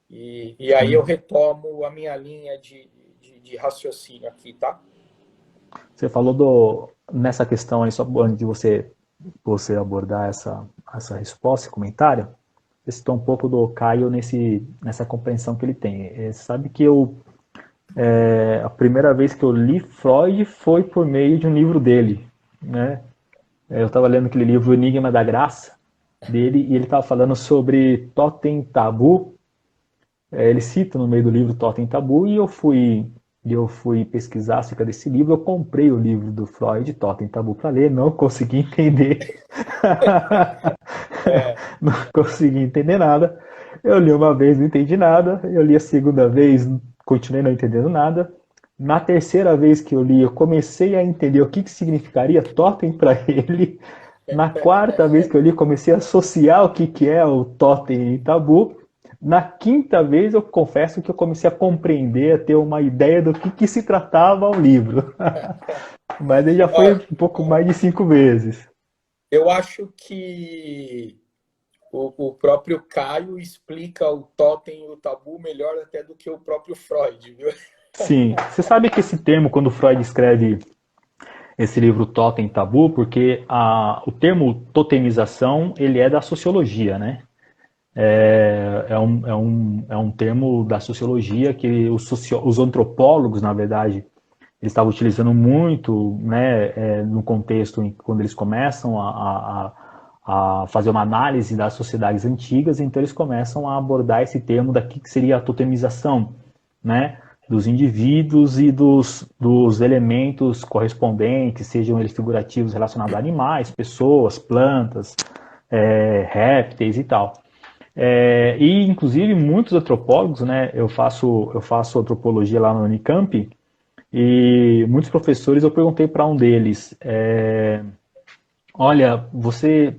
E aí eu Sim. retomo a minha linha de raciocínio aqui, tá? Você falou nessa questão aí, só antes de você abordar essa resposta, esse comentário, você citou um pouco do Caio nessa compreensão que ele tem. Sabe que a primeira vez que eu li Freud foi por meio de um livro dele, né? Eu estava lendo aquele livro O Enigma da Graça dele e ele estava falando sobre totem tabu. Ele cita no meio do livro Totem Tabu e eu fui pesquisar acerca desse livro. Eu comprei o livro do Freud, Totem Tabu, para ler, não consegui entender. É, Não consegui entender nada. Eu li uma vez, não entendi nada. Eu li a segunda vez, continuei não entendendo nada. Na terceira vez que eu li, eu comecei a entender o que significaria totem para ele. Na quarta vez que eu li, comecei a associar o que é o totem e tabu. Na quinta vez, eu confesso que eu comecei a compreender, a ter uma ideia do que se tratava o livro. Mas ele já foi olha, um pouco mais de 5 vezes. eu acho que o próprio Caio explica o totem e o tabu melhor até do que o próprio Freud, viu? Sim, você sabe que esse termo, quando Freud escreve esse livro Totem Tabu, porque o termo totemização, ele é da sociologia, né? É um termo da sociologia que os antropólogos, na verdade, eles estavam utilizando muito, né, no contexto quando eles começam a fazer uma análise das sociedades antigas, então eles começam a abordar esse termo daqui que seria a totemização, né, dos indivíduos e dos elementos correspondentes, sejam eles figurativos relacionados a animais, pessoas, plantas, répteis e tal. E inclusive muitos antropólogos, né, eu faço antropologia lá no Unicamp, e muitos professores, eu perguntei para um deles, olha,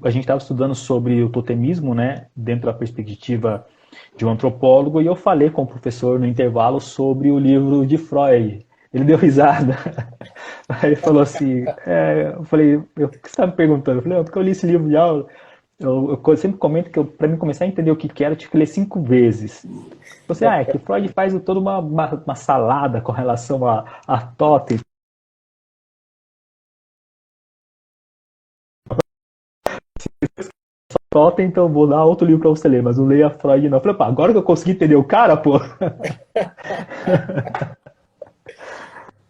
a gente estava estudando sobre o totemismo, né, dentro da perspectiva de um antropólogo, e eu falei com o professor no intervalo sobre o livro de Freud. Ele deu risada. Aí ele falou assim, eu falei, o que você está me perguntando? Eu falei, porque eu li esse livro de aula. Eu sempre comento que para mim começar a entender o que era, eu tive que ler 5 vezes. Você, é que Freud faz toda uma salada com relação a totem. Totem, então vou dar outro livro para você ler, mas não leia Freud não. Eu falei, pá, agora que eu consegui entender o cara, pô.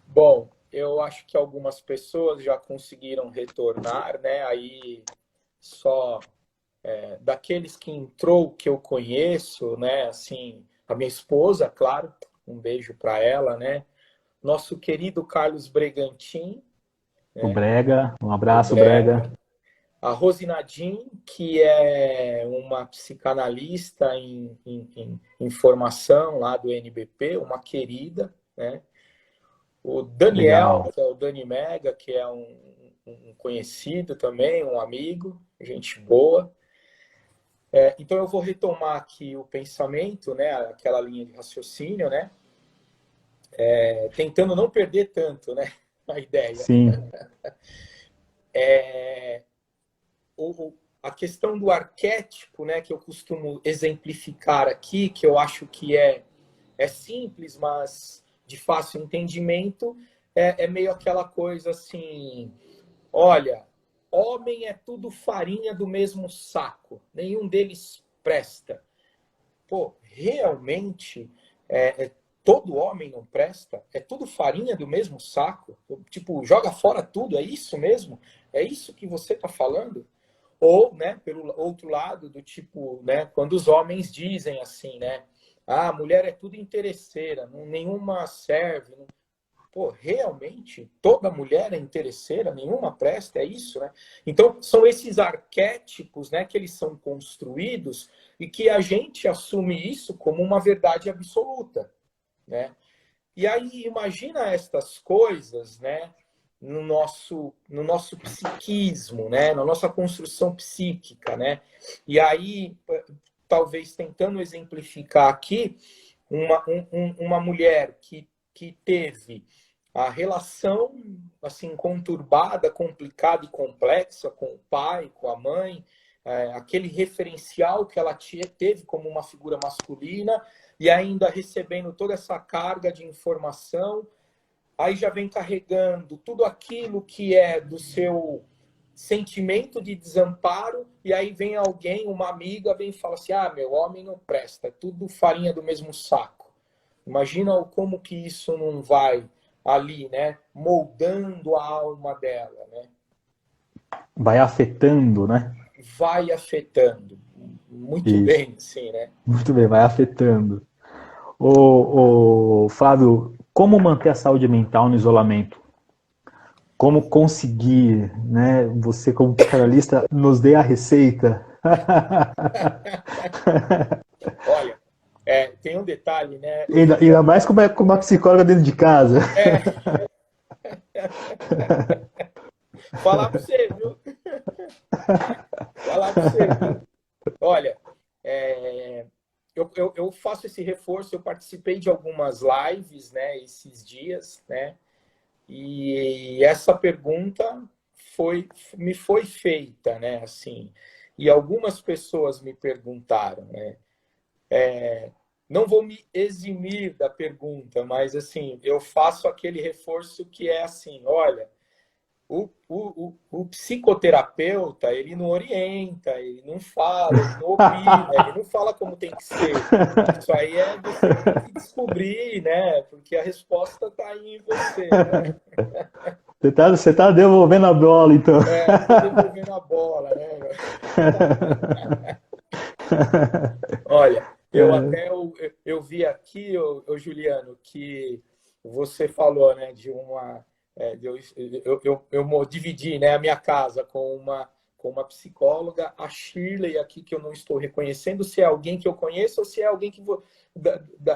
Bom, eu acho que algumas pessoas já conseguiram retornar, né? Aí só daqueles que entrou que eu conheço, né? Assim, a minha esposa, claro, um beijo para ela, né? Nosso querido Carlos Bregantin, O né? Brega, um O abraço, Brega. Brega. A Rosinadim, que é uma psicanalista em formação lá do NBP, uma querida, né? O Daniel, Legal. que é o Dani Mega, que é um conhecido também, um amigo, gente boa. Então eu vou retomar aqui o pensamento, né? Aquela linha de raciocínio, né? Tentando não perder tanto, né? A ideia. Sim, A questão do arquétipo, né, que eu costumo exemplificar aqui, que eu acho que é simples, mas de fácil entendimento, é meio aquela coisa assim, olha, homem é tudo farinha do mesmo saco, nenhum deles presta. Pô, realmente, todo homem não presta? É tudo farinha do mesmo saco? Tipo, joga fora tudo, é isso mesmo? É isso que você está falando? Ou, né, pelo outro lado, do tipo, né, quando os homens dizem assim, né, a mulher é tudo interesseira, nenhuma serve. Pô, realmente, toda mulher é interesseira, nenhuma presta, é isso, né? Então, são esses arquétipos, né, que eles são construídos e que a gente assume isso como uma verdade absoluta, né? E aí, imagina estas coisas, né, no nosso psiquismo, né, na nossa construção psíquica, né? E aí, talvez tentando exemplificar aqui, uma mulher que teve a relação assim conturbada, complicada e complexa com o pai, com a mãe, aquele referencial que ela teve como uma figura masculina e ainda recebendo toda essa carga de informação, aí já vem carregando tudo aquilo que é do seu sentimento de desamparo, e aí vem alguém, uma amiga, vem e fala assim, ah, meu homem não presta, é tudo farinha do mesmo saco. Imagina como que isso não vai ali, né, moldando a alma dela, né? Vai afetando, né? Vai afetando. Muito Isso. bem, sim, né? Muito bem, vai afetando. Flávio, como manter a saúde mental no isolamento? Como conseguir, né? Você, como psicanalista, nos dê a receita. Olha, tem um detalhe, né, Ainda Juliano? mais com uma psicóloga dentro de casa. É, falar para você, viu? Falar para você, viu? Olha, é, eu faço esse reforço, eu participei de algumas lives, né, esses dias, né, e essa pergunta me foi feita, né, assim, e algumas pessoas me perguntaram, né, não vou me eximir da pergunta, mas assim, eu faço aquele reforço que é assim, olha, o psicoterapeuta, ele não orienta, ele não fala, ele não opina, ele não fala como tem que ser. Isso aí você que tem que descobrir, né? Porque a resposta está aí em você, né? Você tá devolvendo a bola, então. Tô devolvendo a bola, né? Olha, eu vi aqui, Juliano, que você falou, né, de uma. Eu dividi, né, a minha casa com uma psicóloga, a Shirley, aqui que eu não estou reconhecendo se é alguém que eu conheço ou se é alguém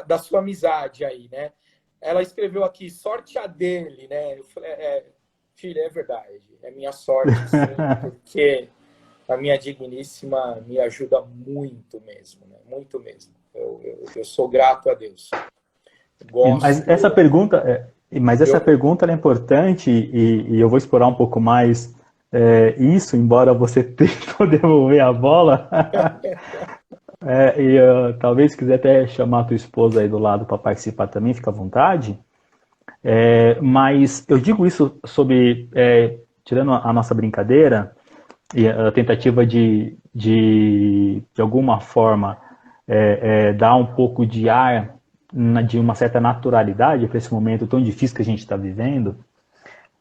da sua amizade aí, né? Ela escreveu aqui, sorte a dele, né? Eu falei, Shirley, é verdade, é minha sorte, sim, porque a minha digníssima me ajuda muito mesmo, né? Muito mesmo. Eu sou grato a Deus. Mas essa Gosto. pergunta, mas essa Eu, pergunta é importante e eu vou explorar um pouco mais isso, embora você tentou devolver a bola. Talvez se quiser até chamar a tua esposa aí do lado para participar também, fica à vontade. Mas eu digo isso sobre, tirando a nossa brincadeira e a tentativa de alguma forma, dar um pouco de ar, de uma certa naturalidade para esse momento tão difícil que a gente está vivendo,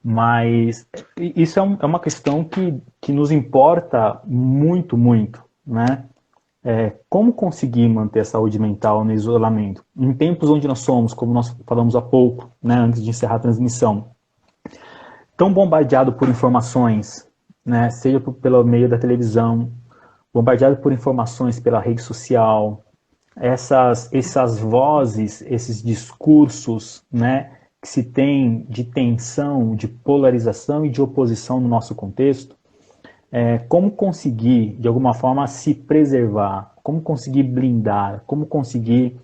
mas isso é uma questão que nos importa muito, muito, né? Como conseguir manter a saúde mental no isolamento? Em tempos onde nós somos, como nós falamos há pouco, né, antes de encerrar a transmissão, tão bombardeado por informações, né, seja pelo meio da televisão, bombardeado por informações pela rede social, essas vozes, esses discursos, né, que se tem de tensão, de polarização e de oposição no nosso contexto, como conseguir, de alguma forma, se preservar, como conseguir blindar, como conseguir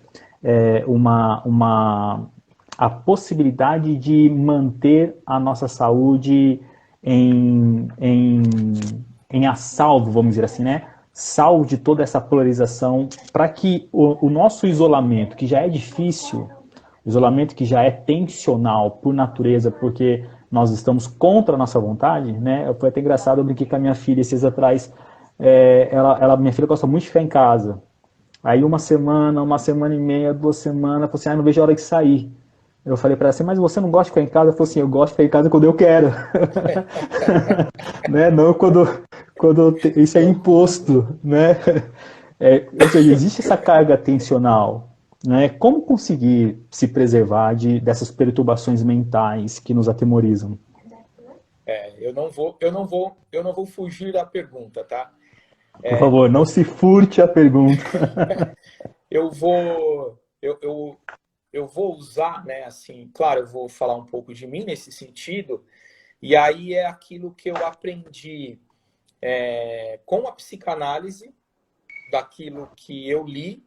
a possibilidade de manter a nossa saúde em a salvo, vamos dizer assim, né? Salvo de toda essa polarização, para que o nosso isolamento, que já é difícil, isolamento que já é tensional por natureza, porque nós estamos contra a nossa vontade, né? Foi até engraçado, eu brinquei com a minha filha esses dias atrás, minha filha gosta muito de ficar em casa. Aí uma semana e meia, 2 semanas, falou assim, não vejo a hora de sair. Eu falei para ela assim, mas você não gosta de ficar em casa? Ela falou assim, eu gosto de ficar em casa quando eu quero. Né? Não quando isso é imposto, né? Ou seja, existe essa carga tensional, né? Como conseguir se preservar dessas perturbações mentais que nos atemorizam? eu não vou fugir da pergunta, tá? Por favor, não se furte a pergunta. Eu vou, eu vou usar, né? Assim, claro, eu vou falar um pouco de mim nesse sentido. E aí é aquilo que eu aprendi com a psicanálise, daquilo que eu li,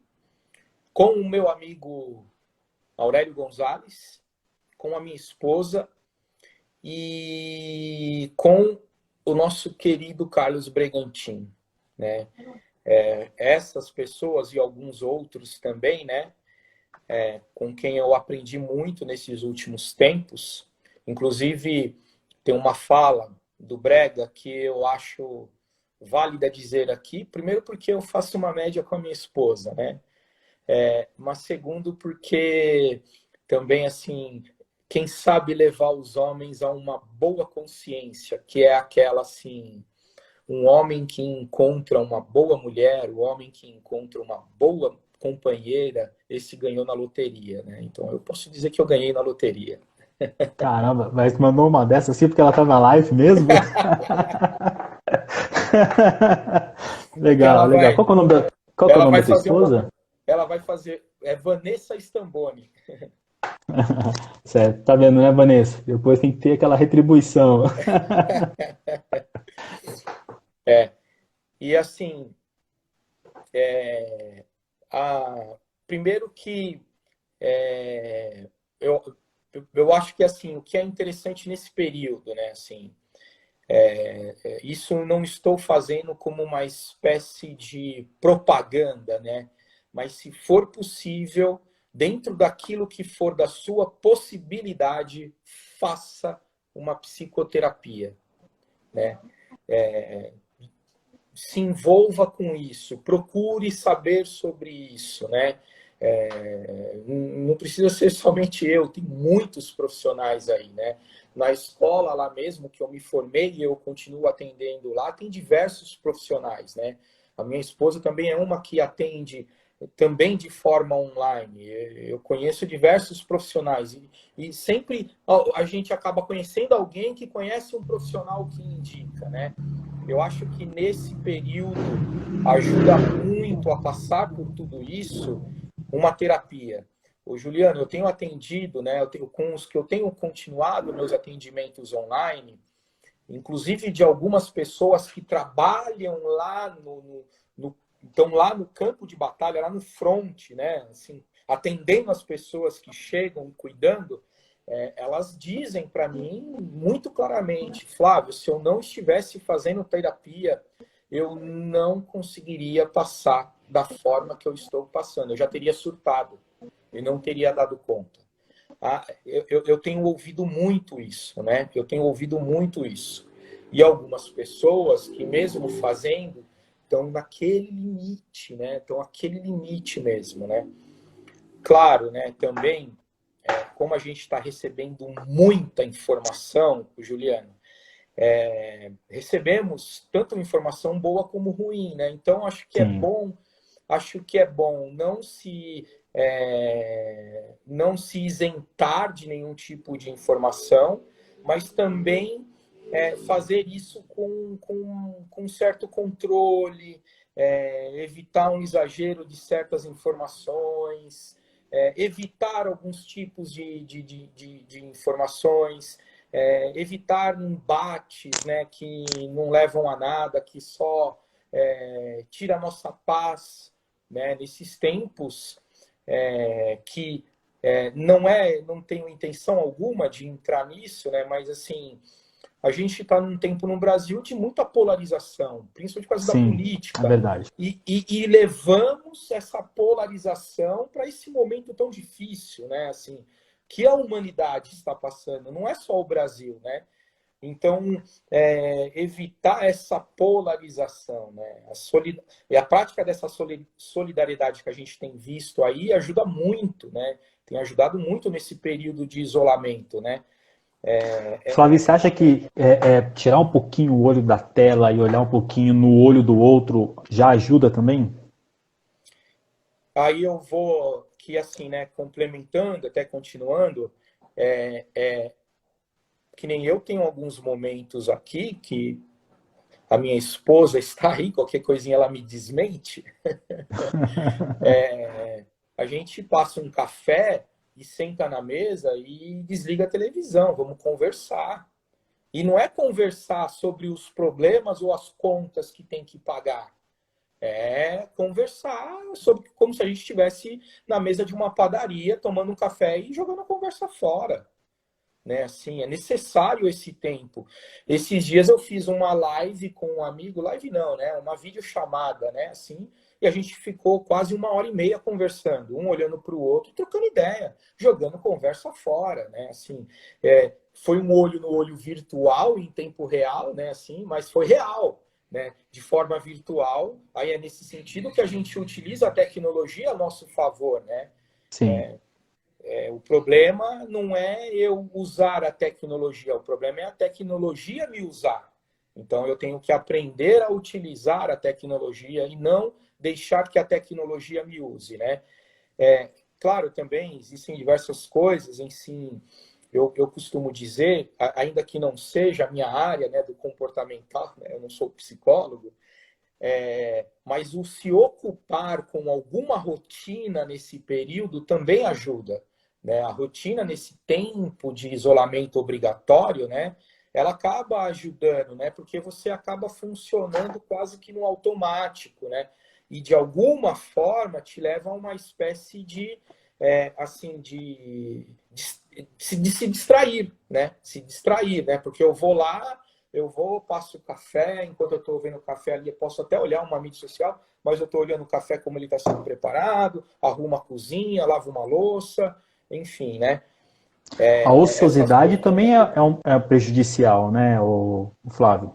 com o meu amigo Aurélio Gonzalez, com a minha esposa e com o nosso querido Carlos Bregantin, né? Essas pessoas e alguns outros também, né? Com quem eu aprendi muito nesses últimos tempos. Inclusive, tem uma fala do brega que eu acho válida dizer aqui. Primeiro porque eu faço uma média com a minha esposa, né? Mas segundo porque também, assim, quem sabe levar os homens a uma boa consciência, que é aquela, assim, um homem que encontra uma boa mulher, o homem que encontra uma boa companheira, esse ganhou na loteria, né? Então eu posso dizer que eu ganhei na loteria. Caramba, mas mandou uma dessa assim porque ela tá na live mesmo? Porque Legal, legal. Qual que é o ela nome vai da tua fazer uma, esposa? ela vai fazer, Vanessa Stamboni. Certo, tá vendo, né, Vanessa? Depois tem que ter aquela retribuição. É, e assim, a, primeiro que é, eu, eu acho que assim, o que é interessante nesse período, né, assim, isso não estou fazendo como uma espécie de propaganda, né? Mas se for possível, dentro daquilo que for da sua possibilidade, faça uma psicoterapia, né? Se envolva com isso, procure saber sobre isso, né? Não precisa ser somente eu, tem muitos profissionais aí, né? Na escola lá mesmo que eu me formei e eu continuo atendendo lá, tem diversos profissionais, né? A minha esposa também é uma que atende também de forma online. Eu conheço diversos profissionais e sempre a gente acaba conhecendo alguém que conhece um profissional que indica, né? Eu acho que nesse período ajuda muito a passar por tudo isso uma terapia. O Juliano, eu tenho atendido, né? Com os que eu tenho continuado meus atendimentos online, inclusive de algumas pessoas que trabalham lá estão lá no campo de batalha, lá no front, né? Assim, atendendo as pessoas que chegam, cuidando, elas dizem para mim muito claramente, Flávio, se eu não estivesse fazendo terapia, eu não conseguiria passar da forma que eu estou passando. Eu já teria surtado e não teria dado conta. Eu tenho ouvido muito isso, né? Eu tenho ouvido muito isso. E algumas pessoas que, mesmo fazendo, estão naquele limite, né? Estão naquele limite mesmo, né? Claro, né? Também, como a gente está recebendo muita informação, Juliano, recebemos tanto informação boa como ruim, né? Então Sim, acho que é bom não se isentar de nenhum tipo de informação, mas também fazer isso com certo controle, evitar um exagero de certas informações, evitar alguns tipos de informações, evitar embates, né, que não levam a nada, que só tira a nossa paz, né, nesses tempos que não tenho intenção alguma de entrar nisso, né, mas assim, a gente está num tempo no Brasil de muita polarização, principalmente por causa da sim, é política, verdade. e levamos essa polarização para esse momento tão difícil, né? Assim, que a humanidade está passando, não é só o Brasil, né? Então, evitar essa polarização, né? E a prática dessa solidariedade que a gente tem visto aí ajuda muito, né? Tem ajudado muito nesse período de isolamento, né? Flávio, você acha que tirar um pouquinho o olho da tela e olhar um pouquinho no olho do outro já ajuda também? Aí eu vou, que assim, né, complementando, até continuando, que nem eu tenho alguns momentos aqui que a minha esposa está aí, qualquer coisinha ela me desmente. A gente passa um café e senta na mesa e desliga a televisão, vamos conversar. E não é conversar sobre os problemas ou as contas que tem que pagar. É conversar sobre como se a gente estivesse na mesa de uma padaria, tomando um café e jogando a conversa fora. Né? Assim, é necessário esse tempo. Esses dias eu fiz uma live com um amigo, live não, né? Uma videochamada, né? Assim, e a gente ficou quase 1h30 conversando, um olhando para o outro, trocando ideia, jogando conversa fora, né? Assim, foi um olho no olho virtual, em tempo real, né, assim, mas foi real, né, de forma virtual. Aí é nesse sentido que a gente utiliza a tecnologia a nosso favor, né? Sim. O problema não é eu usar a tecnologia, o problema é a tecnologia me usar. Então eu tenho que aprender a utilizar a tecnologia e não deixar que a tecnologia me use, né? Claro, também existem diversas coisas em si. Eu costumo dizer, ainda que não seja a minha área, né, do comportamental, né, eu não sou psicólogo, mas o se ocupar com alguma rotina nesse período também ajuda, né? A rotina nesse tempo de isolamento obrigatório, né, ela acaba ajudando, né, porque você acaba funcionando quase que no automático, né? E de alguma forma te leva a uma espécie de assim de se distrair, né? Se distrair, né? Porque eu vou, passo o café, enquanto eu estou vendo o café ali, eu posso até olhar uma mídia social, mas eu estou olhando o café como ele está sendo preparado, arrumo a cozinha, lavo uma louça, enfim, né? A Essas ociosidade coisas. também é prejudicial, né, o Flávio?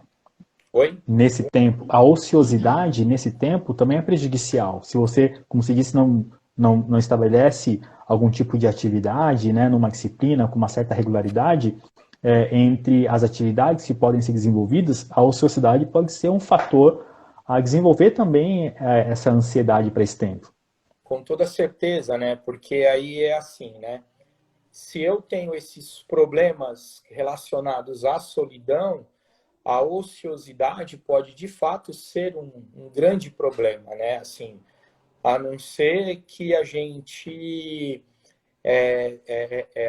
Oi? Nesse tempo, a ociosidade nesse tempo também é prejudicial. Se você, como se disse, não estabelece algum tipo de atividade, né, numa disciplina com uma certa regularidade, entre as atividades que podem ser desenvolvidas, a ociosidade pode ser um fator a desenvolver também essa ansiedade para esse tempo. Com toda certeza, né? Porque aí é assim, né? Se eu tenho esses problemas relacionados à solidão, a ociosidade pode de fato ser um grande problema, né? Assim, a não ser que a gente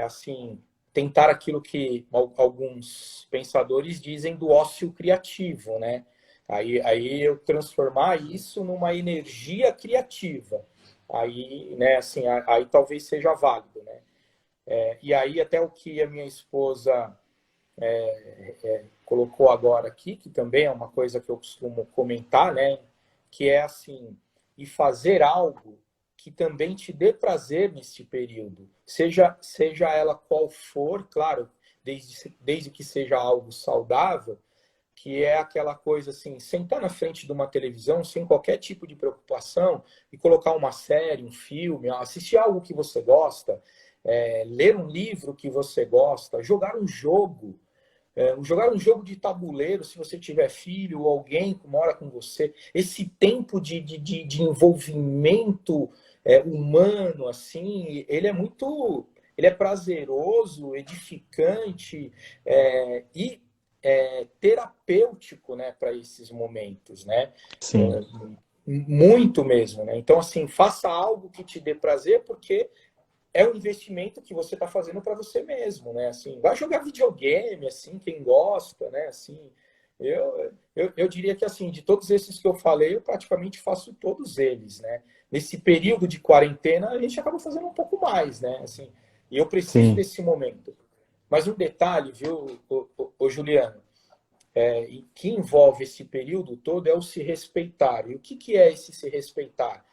assim tentar aquilo que alguns pensadores dizem do ócio criativo, né? Aí eu transformar isso numa energia criativa, aí, né? Assim, aí talvez seja válido, né? E aí até o que a minha esposa colocou agora aqui, que também é uma coisa que eu costumo comentar, né? Que é assim, e fazer algo que também te dê prazer neste período, seja ela qual for, claro, desde que seja algo saudável, que é aquela coisa assim, sentar na frente de uma televisão sem qualquer tipo de preocupação e colocar uma série, um filme, assistir algo que você gosta, ler um livro que você gosta, jogar um jogo de tabuleiro, se você tiver filho ou alguém que mora com você, esse tempo de envolvimento humano, assim, ele é prazeroso, edificante e terapêutico, né, para esses momentos, né? Sim. Muito mesmo, né? Então, assim, faça algo que te dê prazer, porque é um investimento que você está fazendo para você mesmo, né? Assim, vai jogar videogame, assim, quem gosta, né? Assim, eu diria que, assim, de todos esses que eu falei, eu praticamente faço todos eles, né? Nesse período de quarentena, a gente acaba fazendo um pouco mais, né? Assim, e eu preciso Sim. desse momento. Mas um detalhe, viu, ô Juliano, que envolve esse período todo é o se respeitar. E o que é esse se respeitar?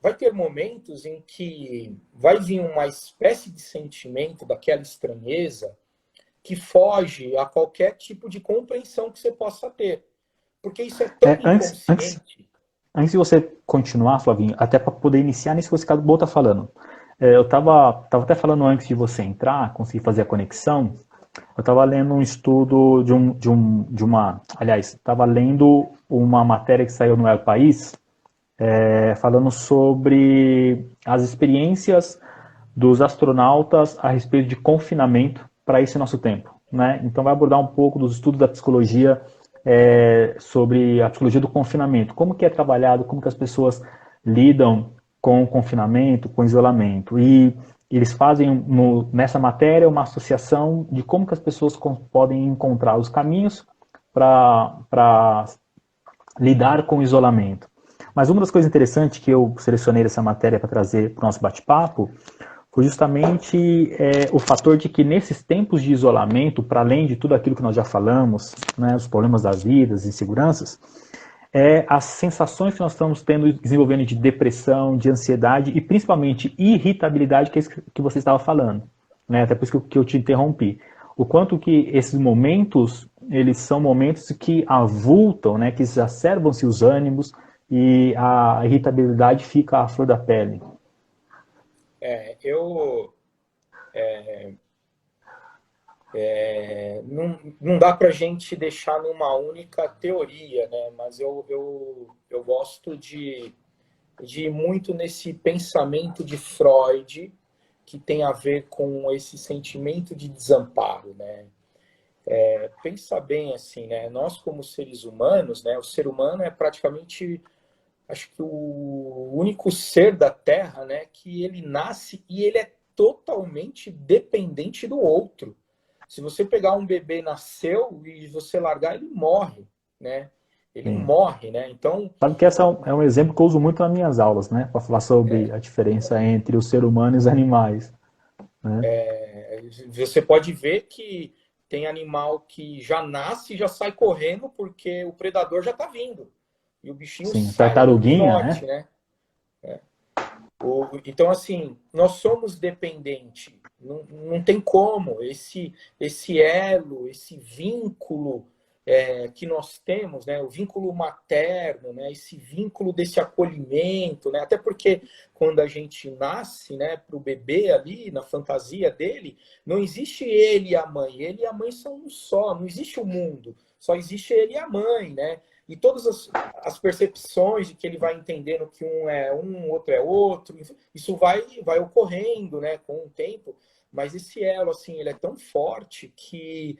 Vai ter momentos em que vai vir uma espécie de sentimento daquela estranheza que foge a qualquer tipo de compreensão que você possa ter. Porque isso é tão inconsciente. Antes de você continuar, Flavinho, até para poder iniciar nisso que você acabou de estar falando, eu estava até falando antes de você entrar, conseguir fazer a conexão, eu estava lendo um estudo aliás, estava lendo uma matéria que saiu no El País, falando sobre as experiências dos astronautas a respeito de confinamento para esse nosso tempo, né? Então vai abordar um pouco dos estudos da psicologia sobre a psicologia do confinamento, como que é trabalhado, como que as pessoas lidam com o confinamento, com o isolamento. E eles fazem nessa matéria uma associação de como que as pessoas podem encontrar os caminhos para lidar com o isolamento. Mas uma das coisas interessantes que eu selecionei dessa matéria para trazer para o nosso bate-papo foi justamente o fator de que nesses tempos de isolamento, para além de tudo aquilo que nós já falamos, né, os problemas da vida, as inseguranças, as sensações que nós estamos tendo, desenvolvendo de depressão, de ansiedade e principalmente irritabilidade, que é isso que você estava falando, né, até por isso que eu te interrompi. o quanto que esses momentos, eles são momentos que avultam, né, que exacerbam-se os ânimos e a irritabilidade fica à flor da pele. Eu não dá para a gente deixar numa única teoria, né? Mas eu gosto de ir muito nesse pensamento de Freud, que tem a ver com esse sentimento de desamparo, né? Pensa bem assim, né? Nós como seres humanos, né? O ser humano é praticamente, acho que o único ser da Terra, né? Que ele nasce e ele é totalmente dependente do outro. Se você pegar um bebê nasceu e você largar, ele morre, né? Ele Sim. morre, né? Então, Sabe que esse é um exemplo que eu uso muito nas minhas aulas, né? Para falar sobre a diferença entre o ser humano e os animais. Né? você pode ver que tem animal que já nasce e já sai correndo porque o predador já está vindo. E o bichinho Sim, sai no tartaruguinha, trote, né? né? Então, assim, nós somos dependentes. Não tem como. Esse elo, esse vínculo que nós temos, né? O vínculo materno, né? Esse vínculo desse acolhimento, né? Até porque quando a gente nasce, né, para o bebê ali, na fantasia dele, não existe ele e a mãe. Ele e a mãe são um só, não existe o mundo. Só existe ele e a mãe, né? E todas as percepções de que ele vai entendendo que um é um, outro é outro, isso vai ocorrendo, né, com o tempo, mas esse elo, assim, ele é tão forte que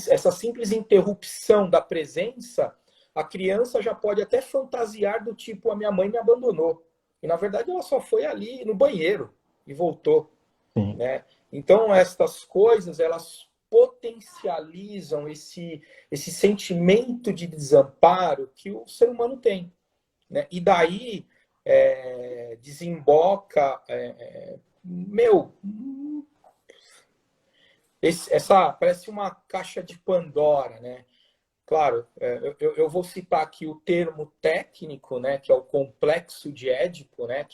essa simples interrupção da presença, a criança já pode até fantasiar do tipo, a minha mãe me abandonou. E, na verdade, ela só foi ali no banheiro e voltou. Sim. Né? Então, estas coisas, elas potencializam esse sentimento de desamparo que o ser humano tem. Né? E daí desemboca, essa parece uma caixa de Pandora, né? Claro, eu vou citar aqui o termo técnico, né, que é o complexo de Édipo, né,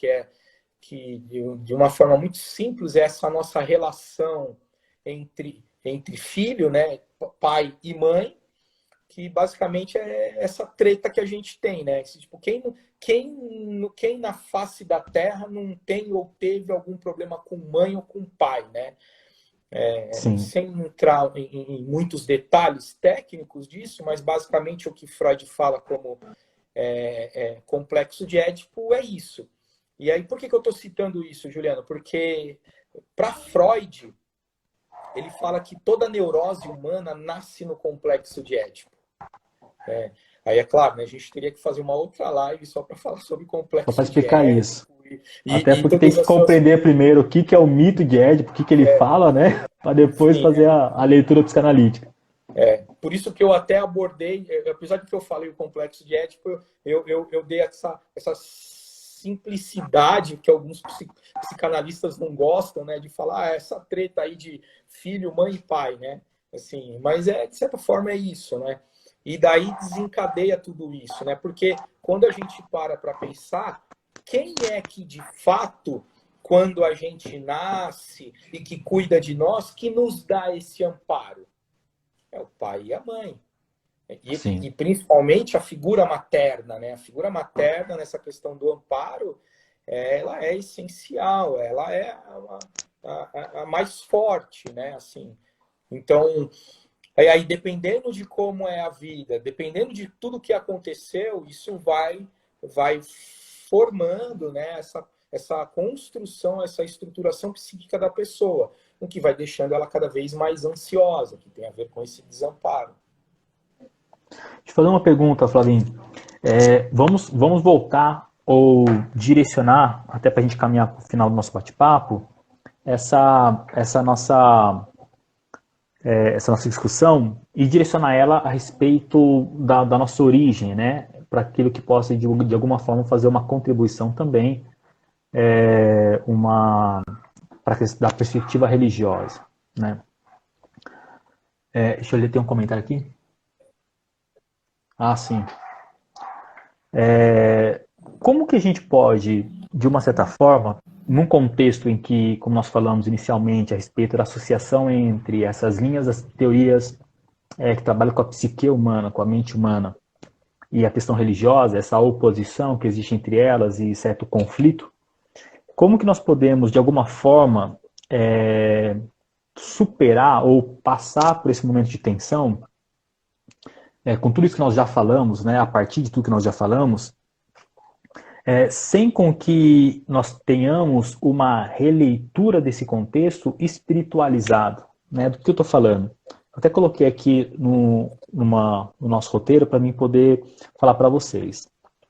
que de uma forma muito simples é essa nossa relação entre filho, né, pai e mãe, que basicamente é essa treta que a gente tem, né? Tipo, quem na face da Terra não tem ou teve algum problema com mãe ou com pai, né? Sim. Sem entrar em muitos detalhes técnicos disso, mas basicamente o que Freud fala como complexo de Édipo é isso. E aí, por que eu estou citando isso, Juliano? Porque, para Freud, ele fala que toda neurose humana nasce no complexo de Édipo. Aí, é claro, né, a gente teria que fazer uma outra live só para falar sobre Só para complexo de explicar isso. Édipo Até e porque tem todas que as suas... compreender primeiro o que é o mito de Édipo, o que ele fala, né? Para depois Sim, fazer a leitura psicanalítica. por isso que eu até abordei, apesar de que eu falei o complexo de Édipo, eu dei essa simplicidade que alguns psicanalistas não gostam, né, de falar essa treta aí de filho, mãe e pai, né? Assim, mas de certa forma é isso, né? E daí desencadeia tudo isso, né? Porque quando a gente para pensar, quem é que de fato, quando a gente nasce e que cuida de nós, que nos dá esse amparo? É o pai e a mãe. E principalmente a figura materna, né? A figura materna nessa questão do amparo, ela é essencial, ela é a mais forte, né? Assim, então, aí dependendo de como é a vida, dependendo de tudo que aconteceu, isso vai formando, né? Essa construção, essa estruturação psíquica da pessoa, o que vai deixando ela cada vez mais ansiosa, que tem a ver com esse desamparo. Deixa eu fazer uma pergunta, Flavinho. Vamos voltar ou direcionar, até para a gente caminhar para o final do nosso bate-papo, essa nossa discussão e direcionar ela a respeito da nossa origem, né? Para aquilo que possa, de alguma forma, fazer uma contribuição também da perspectiva religiosa, né? Deixa eu ler, tem um comentário aqui. Ah, sim. Como que a gente pode, de uma certa forma, num contexto em que, como nós falamos inicialmente, a respeito da associação entre essas linhas das teorias que trabalham com a psique humana, com a mente humana, e a questão religiosa, essa oposição que existe entre elas e certo conflito, como que nós podemos, de alguma forma, superar ou passar por esse momento de tensão, com tudo isso que nós já falamos, né, a partir de tudo que nós já falamos, sem com que nós tenhamos uma releitura desse contexto espiritualizado, né, do que eu estou falando. Eu até coloquei aqui no nosso roteiro para mim poder falar para vocês.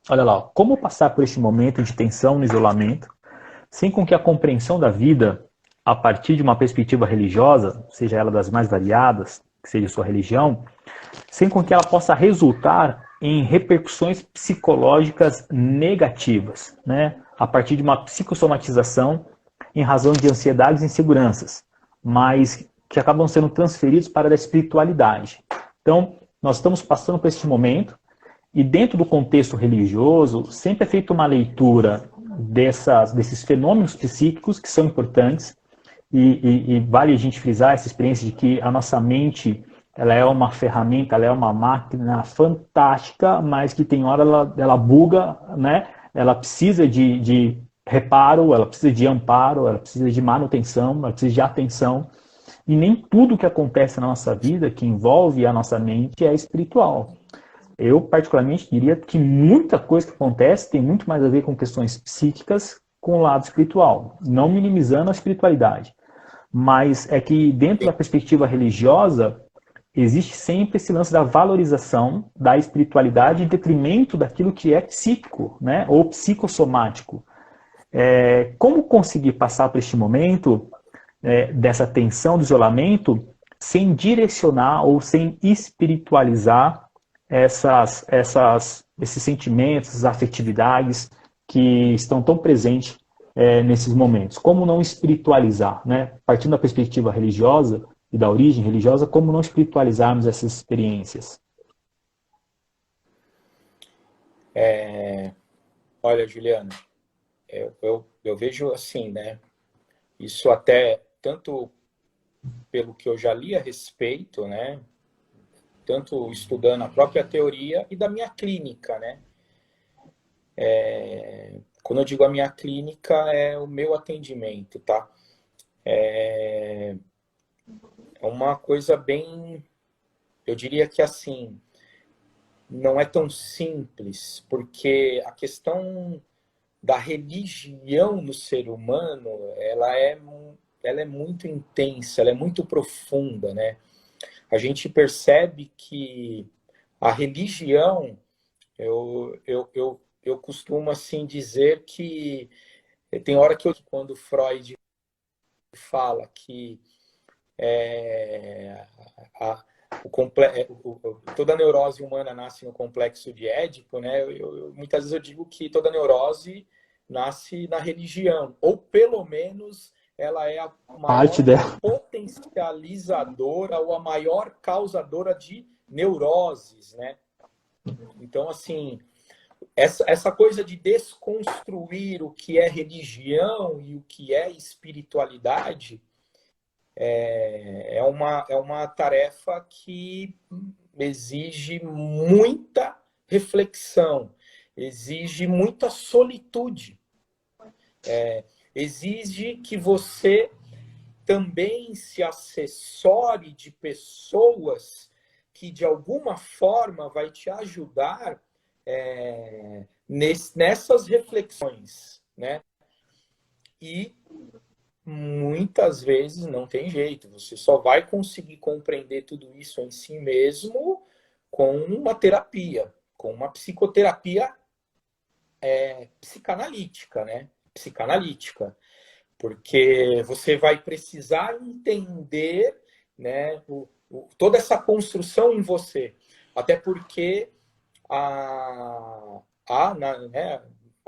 Olha lá, como passar por este momento de tensão no isolamento, sem com que a compreensão da vida, a partir de uma perspectiva religiosa, seja ela das mais variadas, que seja sua religião, sem com que ela possa resultar em repercussões psicológicas negativas, né? A partir de uma psicossomatização em razão de ansiedades e inseguranças, mas que acabam sendo transferidos para a espiritualidade. Então, nós estamos passando por este momento e dentro do contexto religioso sempre é feita uma leitura desses fenômenos psíquicos que são importantes e vale a gente frisar essa experiência de que a nossa mente ela é uma ferramenta, ela é uma máquina fantástica, mas que tem hora ela buga, né? Ela precisa de reparo, ela precisa de amparo, ela precisa de manutenção, ela precisa de atenção. E nem tudo que acontece na nossa vida, que envolve a nossa mente, é espiritual. Eu, particularmente, diria que muita coisa que acontece tem muito mais a ver com questões psíquicas com o lado espiritual, não minimizando a espiritualidade. Mas é que dentro da perspectiva religiosa, existe sempre esse lance da valorização da espiritualidade em detrimento daquilo que é psíquico, né? Ou psicossomático. Como conseguir passar por este momento dessa tensão do isolamento sem direcionar ou sem espiritualizar esses sentimentos, essas afetividades que estão tão presentes nesses momentos? Como não espiritualizar, né? Partindo da perspectiva religiosa e da origem religiosa, como não espiritualizarmos essas experiências? Olha, Juliana, eu vejo assim, né? Isso até tanto pelo que eu já li a respeito, né? Tanto estudando a própria teoria e da minha clínica, né? Quando eu digo a minha clínica, é o meu atendimento, tá? É uma coisa bem, eu diria que assim, não é tão simples, porque a questão da religião no ser humano, ela é muito intensa, ela é muito profunda, né? A gente percebe que a religião, eu costumo assim dizer que tem hora que quando Freud fala que toda neurose humana nasce no complexo de Édipo, né? Muitas vezes eu digo que toda neurose nasce na religião, ou pelo menos ela é a maior potencializadora ou a maior causadora de neuroses, né? Então, assim, essa coisa de desconstruir o que é religião e o que é espiritualidade é uma tarefa que exige muita reflexão, exige muita solitude, exige que você também se assessore de pessoas que de alguma forma vai te ajudar nessas reflexões, né? E muitas vezes não tem jeito, você só vai conseguir compreender tudo isso em si mesmo com uma terapia, com uma psicoterapia psicanalítica, né? Psicanalítica. Porque você vai precisar entender, né, toda essa construção em você. Até porque a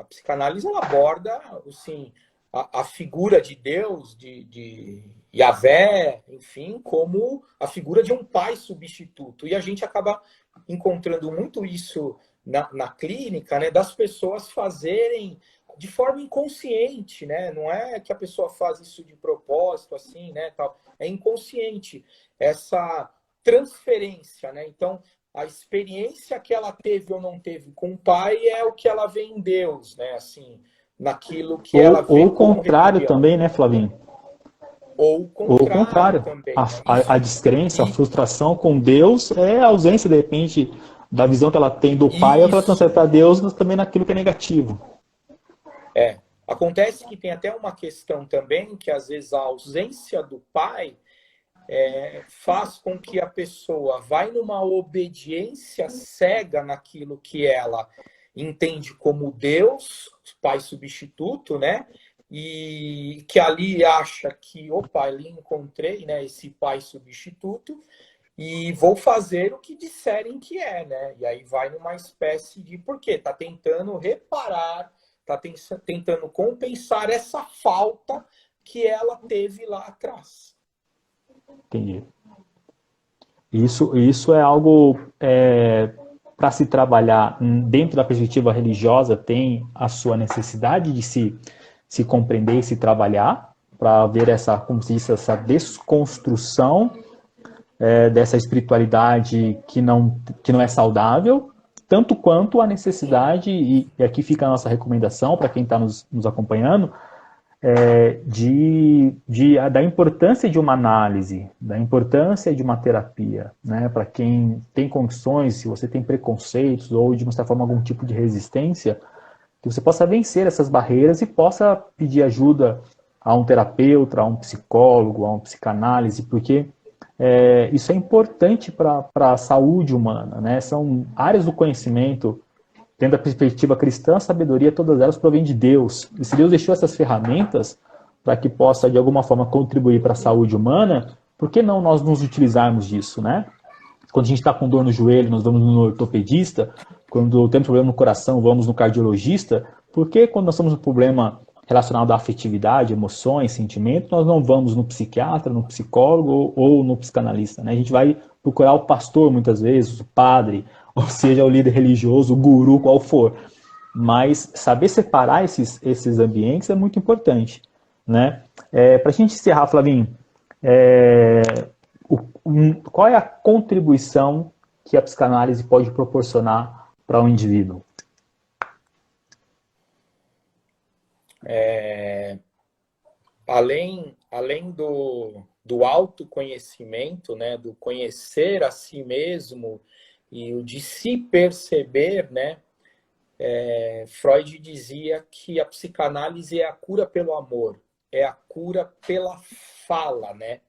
psicanálise ela aborda assim, a figura de Deus, de Yahvé, enfim, como a figura de um pai substituto. E a gente acaba encontrando muito isso na clínica, né, das pessoas fazerem de forma inconsciente, né? Não é que a pessoa faz isso de propósito, assim, né? Tal. É inconsciente essa transferência, né? Então, a experiência que ela teve ou não teve com o pai é o que ela vê em Deus, né? Assim, naquilo que ela Ou vê o como contrário religião. também, né, Flavinho? Ou o Ou o contrário contrário. também, né? A descrença, a E, frustração com Deus é a ausência, de repente, da visão que ela tem do pai, é o que ela transfere isso. para Deus, mas também naquilo que é negativo. É. Acontece que tem até uma questão também que às vezes a ausência do pai faz com que a pessoa vai numa obediência cega naquilo que ela entende como Deus, pai substituto, né? E que ali acha que, opa, ali encontrei, né, esse pai substituto e vou fazer o que disserem que é, né? E aí vai numa espécie de por quê? Tá tentando reparar, tá tentando compensar essa falta que ela teve lá atrás. Entendi. Isso é algo para se trabalhar dentro da perspectiva religiosa, tem a sua necessidade de se compreender e se trabalhar, para ver essa, como se diz, essa desconstrução dessa espiritualidade que não é saudável, tanto quanto a necessidade, e aqui fica a nossa recomendação para quem está nos acompanhando, da importância de uma análise, da importância de uma terapia, né? Para quem tem condições, se você tem preconceitos ou de uma certa forma algum tipo de resistência, que você possa vencer essas barreiras e possa pedir ajuda a um terapeuta, a um psicólogo, a um psicanálise, porque isso é importante para a saúde humana, né? São áreas do conhecimento. Tendo a perspectiva cristã, a sabedoria, todas elas provêm de Deus. E se Deus deixou essas ferramentas para que possa, de alguma forma, contribuir para a saúde humana, por que não nós nos utilizarmos disso, né? Quando a gente está com dor no joelho, nós vamos no ortopedista. Quando temos problema no coração, vamos no cardiologista. Por que quando nós temos um problema relacionado à afetividade, emoções, sentimentos, nós não vamos no psiquiatra, no psicólogo ou no psicanalista, né? A gente vai procurar o pastor, muitas vezes, o padre, ou seja, o líder religioso, o guru, qual for. Mas saber separar esses ambientes é muito importante, né? Para a gente encerrar, Flavinho, qual é a contribuição que a psicanálise pode proporcionar para um indivíduo? Além do autoconhecimento, né, do conhecer a si mesmo e o de se perceber, né, Freud dizia que a psicanálise é a cura pelo amor, é a cura pela fala, né?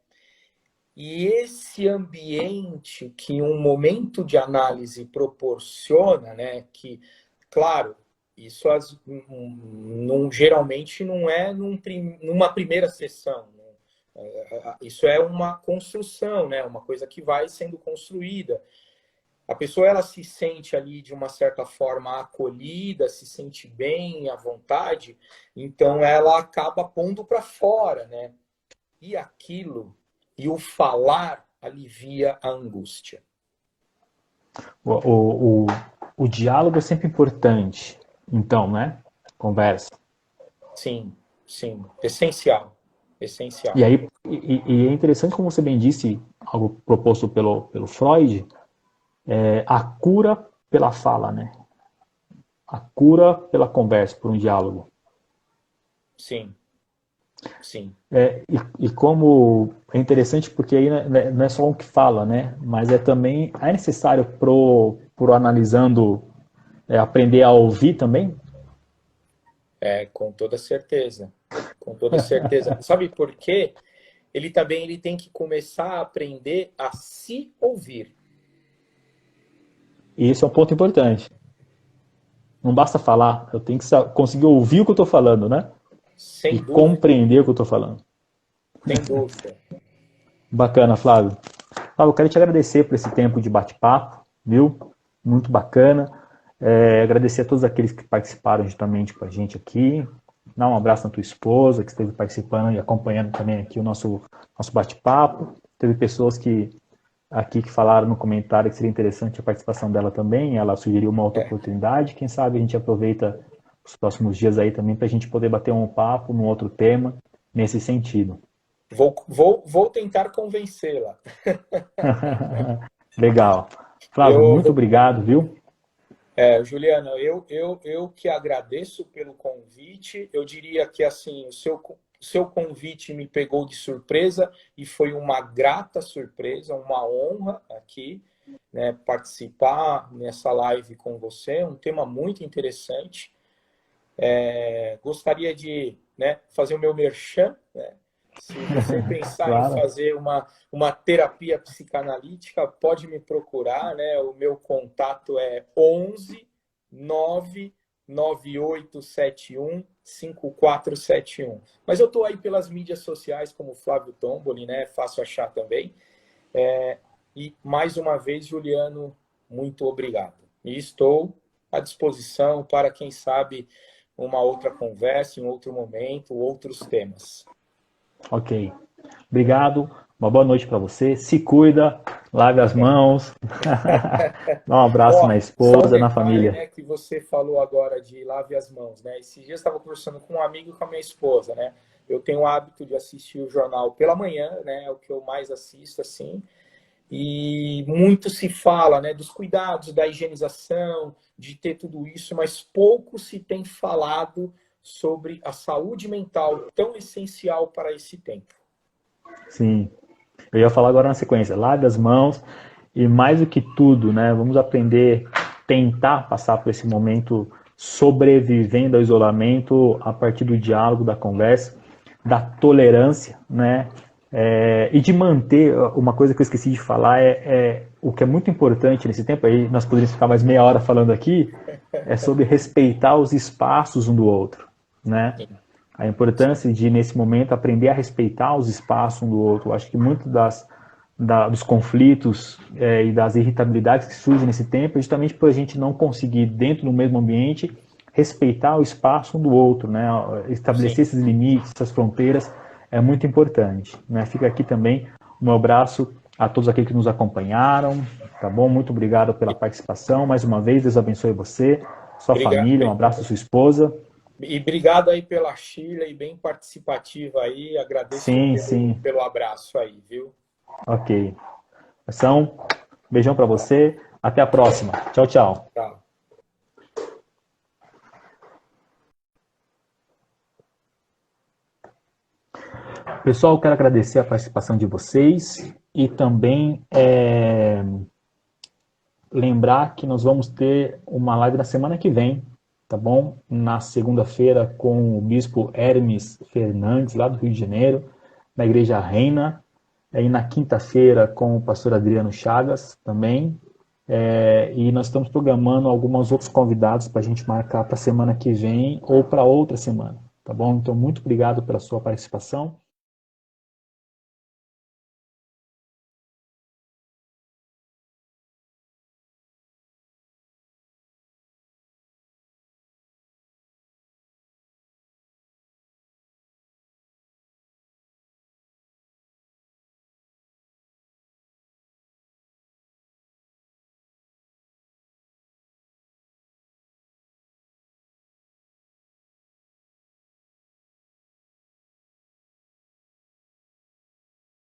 E esse ambiente que um momento de análise proporciona, né, que, claro, isso geralmente não é numa primeira sessão. Né? Isso é uma construção, né? Uma coisa que vai sendo construída. A pessoa ela se sente ali de uma certa forma acolhida, se sente bem, à vontade, então ela acaba pondo para fora, né? E aquilo, e o falar alivia a angústia. O diálogo é sempre importante, então, né? Conversa. Sim, sim, essencial, essencial. E aí, é interessante, como você bem disse, algo proposto pelo Freud, a cura pela fala, né? A cura pela conversa, por um diálogo. Sim, sim. E como é interessante, porque aí não é só um que fala, né? Mas também é necessário pro analisando aprender a ouvir também. Com toda certeza, com toda certeza. Sabe por quê? Ele tem que começar a aprender a se ouvir. E esse é um ponto importante. Não basta falar, eu tenho que conseguir ouvir o que eu estou falando, né? Sem E dúvida, compreender o que eu estou falando. sem dúvida. Bacana, Flávio. Flávio, eu quero te agradecer por esse tempo de bate-papo, viu? Muito bacana. Agradecer a todos aqueles que participaram justamente com a gente aqui. Dar um abraço na tua esposa, que esteve participando e acompanhando também aqui o nosso bate-papo. Teve pessoas aqui que falaram no comentário que seria interessante a participação dela também. Ela sugeriu uma outra oportunidade. Quem sabe a gente aproveita os próximos dias aí também para a gente poder bater um papo num outro tema nesse sentido. Vou tentar convencê-la. Legal. Flávio, muito obrigado, viu? Juliana, eu que agradeço pelo convite. Eu diria que assim, o seu convite me pegou de surpresa e foi uma grata surpresa, uma honra aqui, né, participar nessa live com você. Um tema muito interessante. Gostaria de, né, fazer o meu merchan, né? Se você pensar em Claro. fazer uma terapia psicanalítica, pode me procurar, né? O meu contato é 11 99871 5471. Mas eu estou aí pelas mídias sociais como Flávio Tomboli, né? Fácil achar também. E mais uma vez, Juliano, muito obrigado. E estou à disposição para, quem sabe, uma outra conversa, em outro momento, outros temas. Ok. Obrigado. Uma boa noite para você. Se cuida, lave as mãos. Dá um abraço na Só um esposa, na detalhe, família. né, que você falou agora de lave as mãos, né? Esses dias eu estava conversando com um amigo e com a minha esposa, né? Eu tenho o hábito de assistir o jornal pela manhã, né? É o que eu mais assisto, assim. E muito se fala, né, dos cuidados, da higienização, de ter tudo isso, mas pouco se tem falado sobre a saúde mental tão essencial para esse tempo. Sim. Eu ia falar agora na sequência. Lave as mãos e mais do que tudo, né? Vamos aprender, tentar passar por esse momento sobrevivendo ao isolamento a partir do diálogo, da conversa, da tolerância, né? E de manter, uma coisa que eu esqueci de falar o que é muito importante nesse tempo, aí nós poderíamos ficar mais meia hora falando aqui, é sobre respeitar os espaços um do outro, né? A importância de, nesse momento, aprender a respeitar os espaços um do outro. Eu acho que muito dos conflitos e das irritabilidades que surgem nesse tempo é justamente por a gente não conseguir, dentro do mesmo ambiente, respeitar o espaço um do outro, né? Estabelecer esses limites, essas fronteiras, é muito importante, né? Fica aqui também o meu abraço a todos aqueles que nos acompanharam, tá bom? Muito obrigado pela participação, mais uma vez, Deus abençoe você, sua Obrigado. família, um abraço à sua esposa. E obrigado aí pela Sheila e bem participativa aí. Agradeço Sim, sim, pelo abraço aí, viu? ok. Ação, beijão para você, até a próxima. Tchau, tchau. Tá. Pessoal, quero agradecer a participação de vocês e também lembrar que nós vamos ter uma live na semana que vem, tá bom? Na segunda-feira com o bispo Hermes Fernandes, lá do Rio de Janeiro, na Igreja Reina. E na quinta-feira com o pastor Adriano Chagas também. E nós estamos programando alguns outros convidados para a gente marcar para a semana que vem ou para outra semana, tá bom? Então, muito obrigado pela sua participação.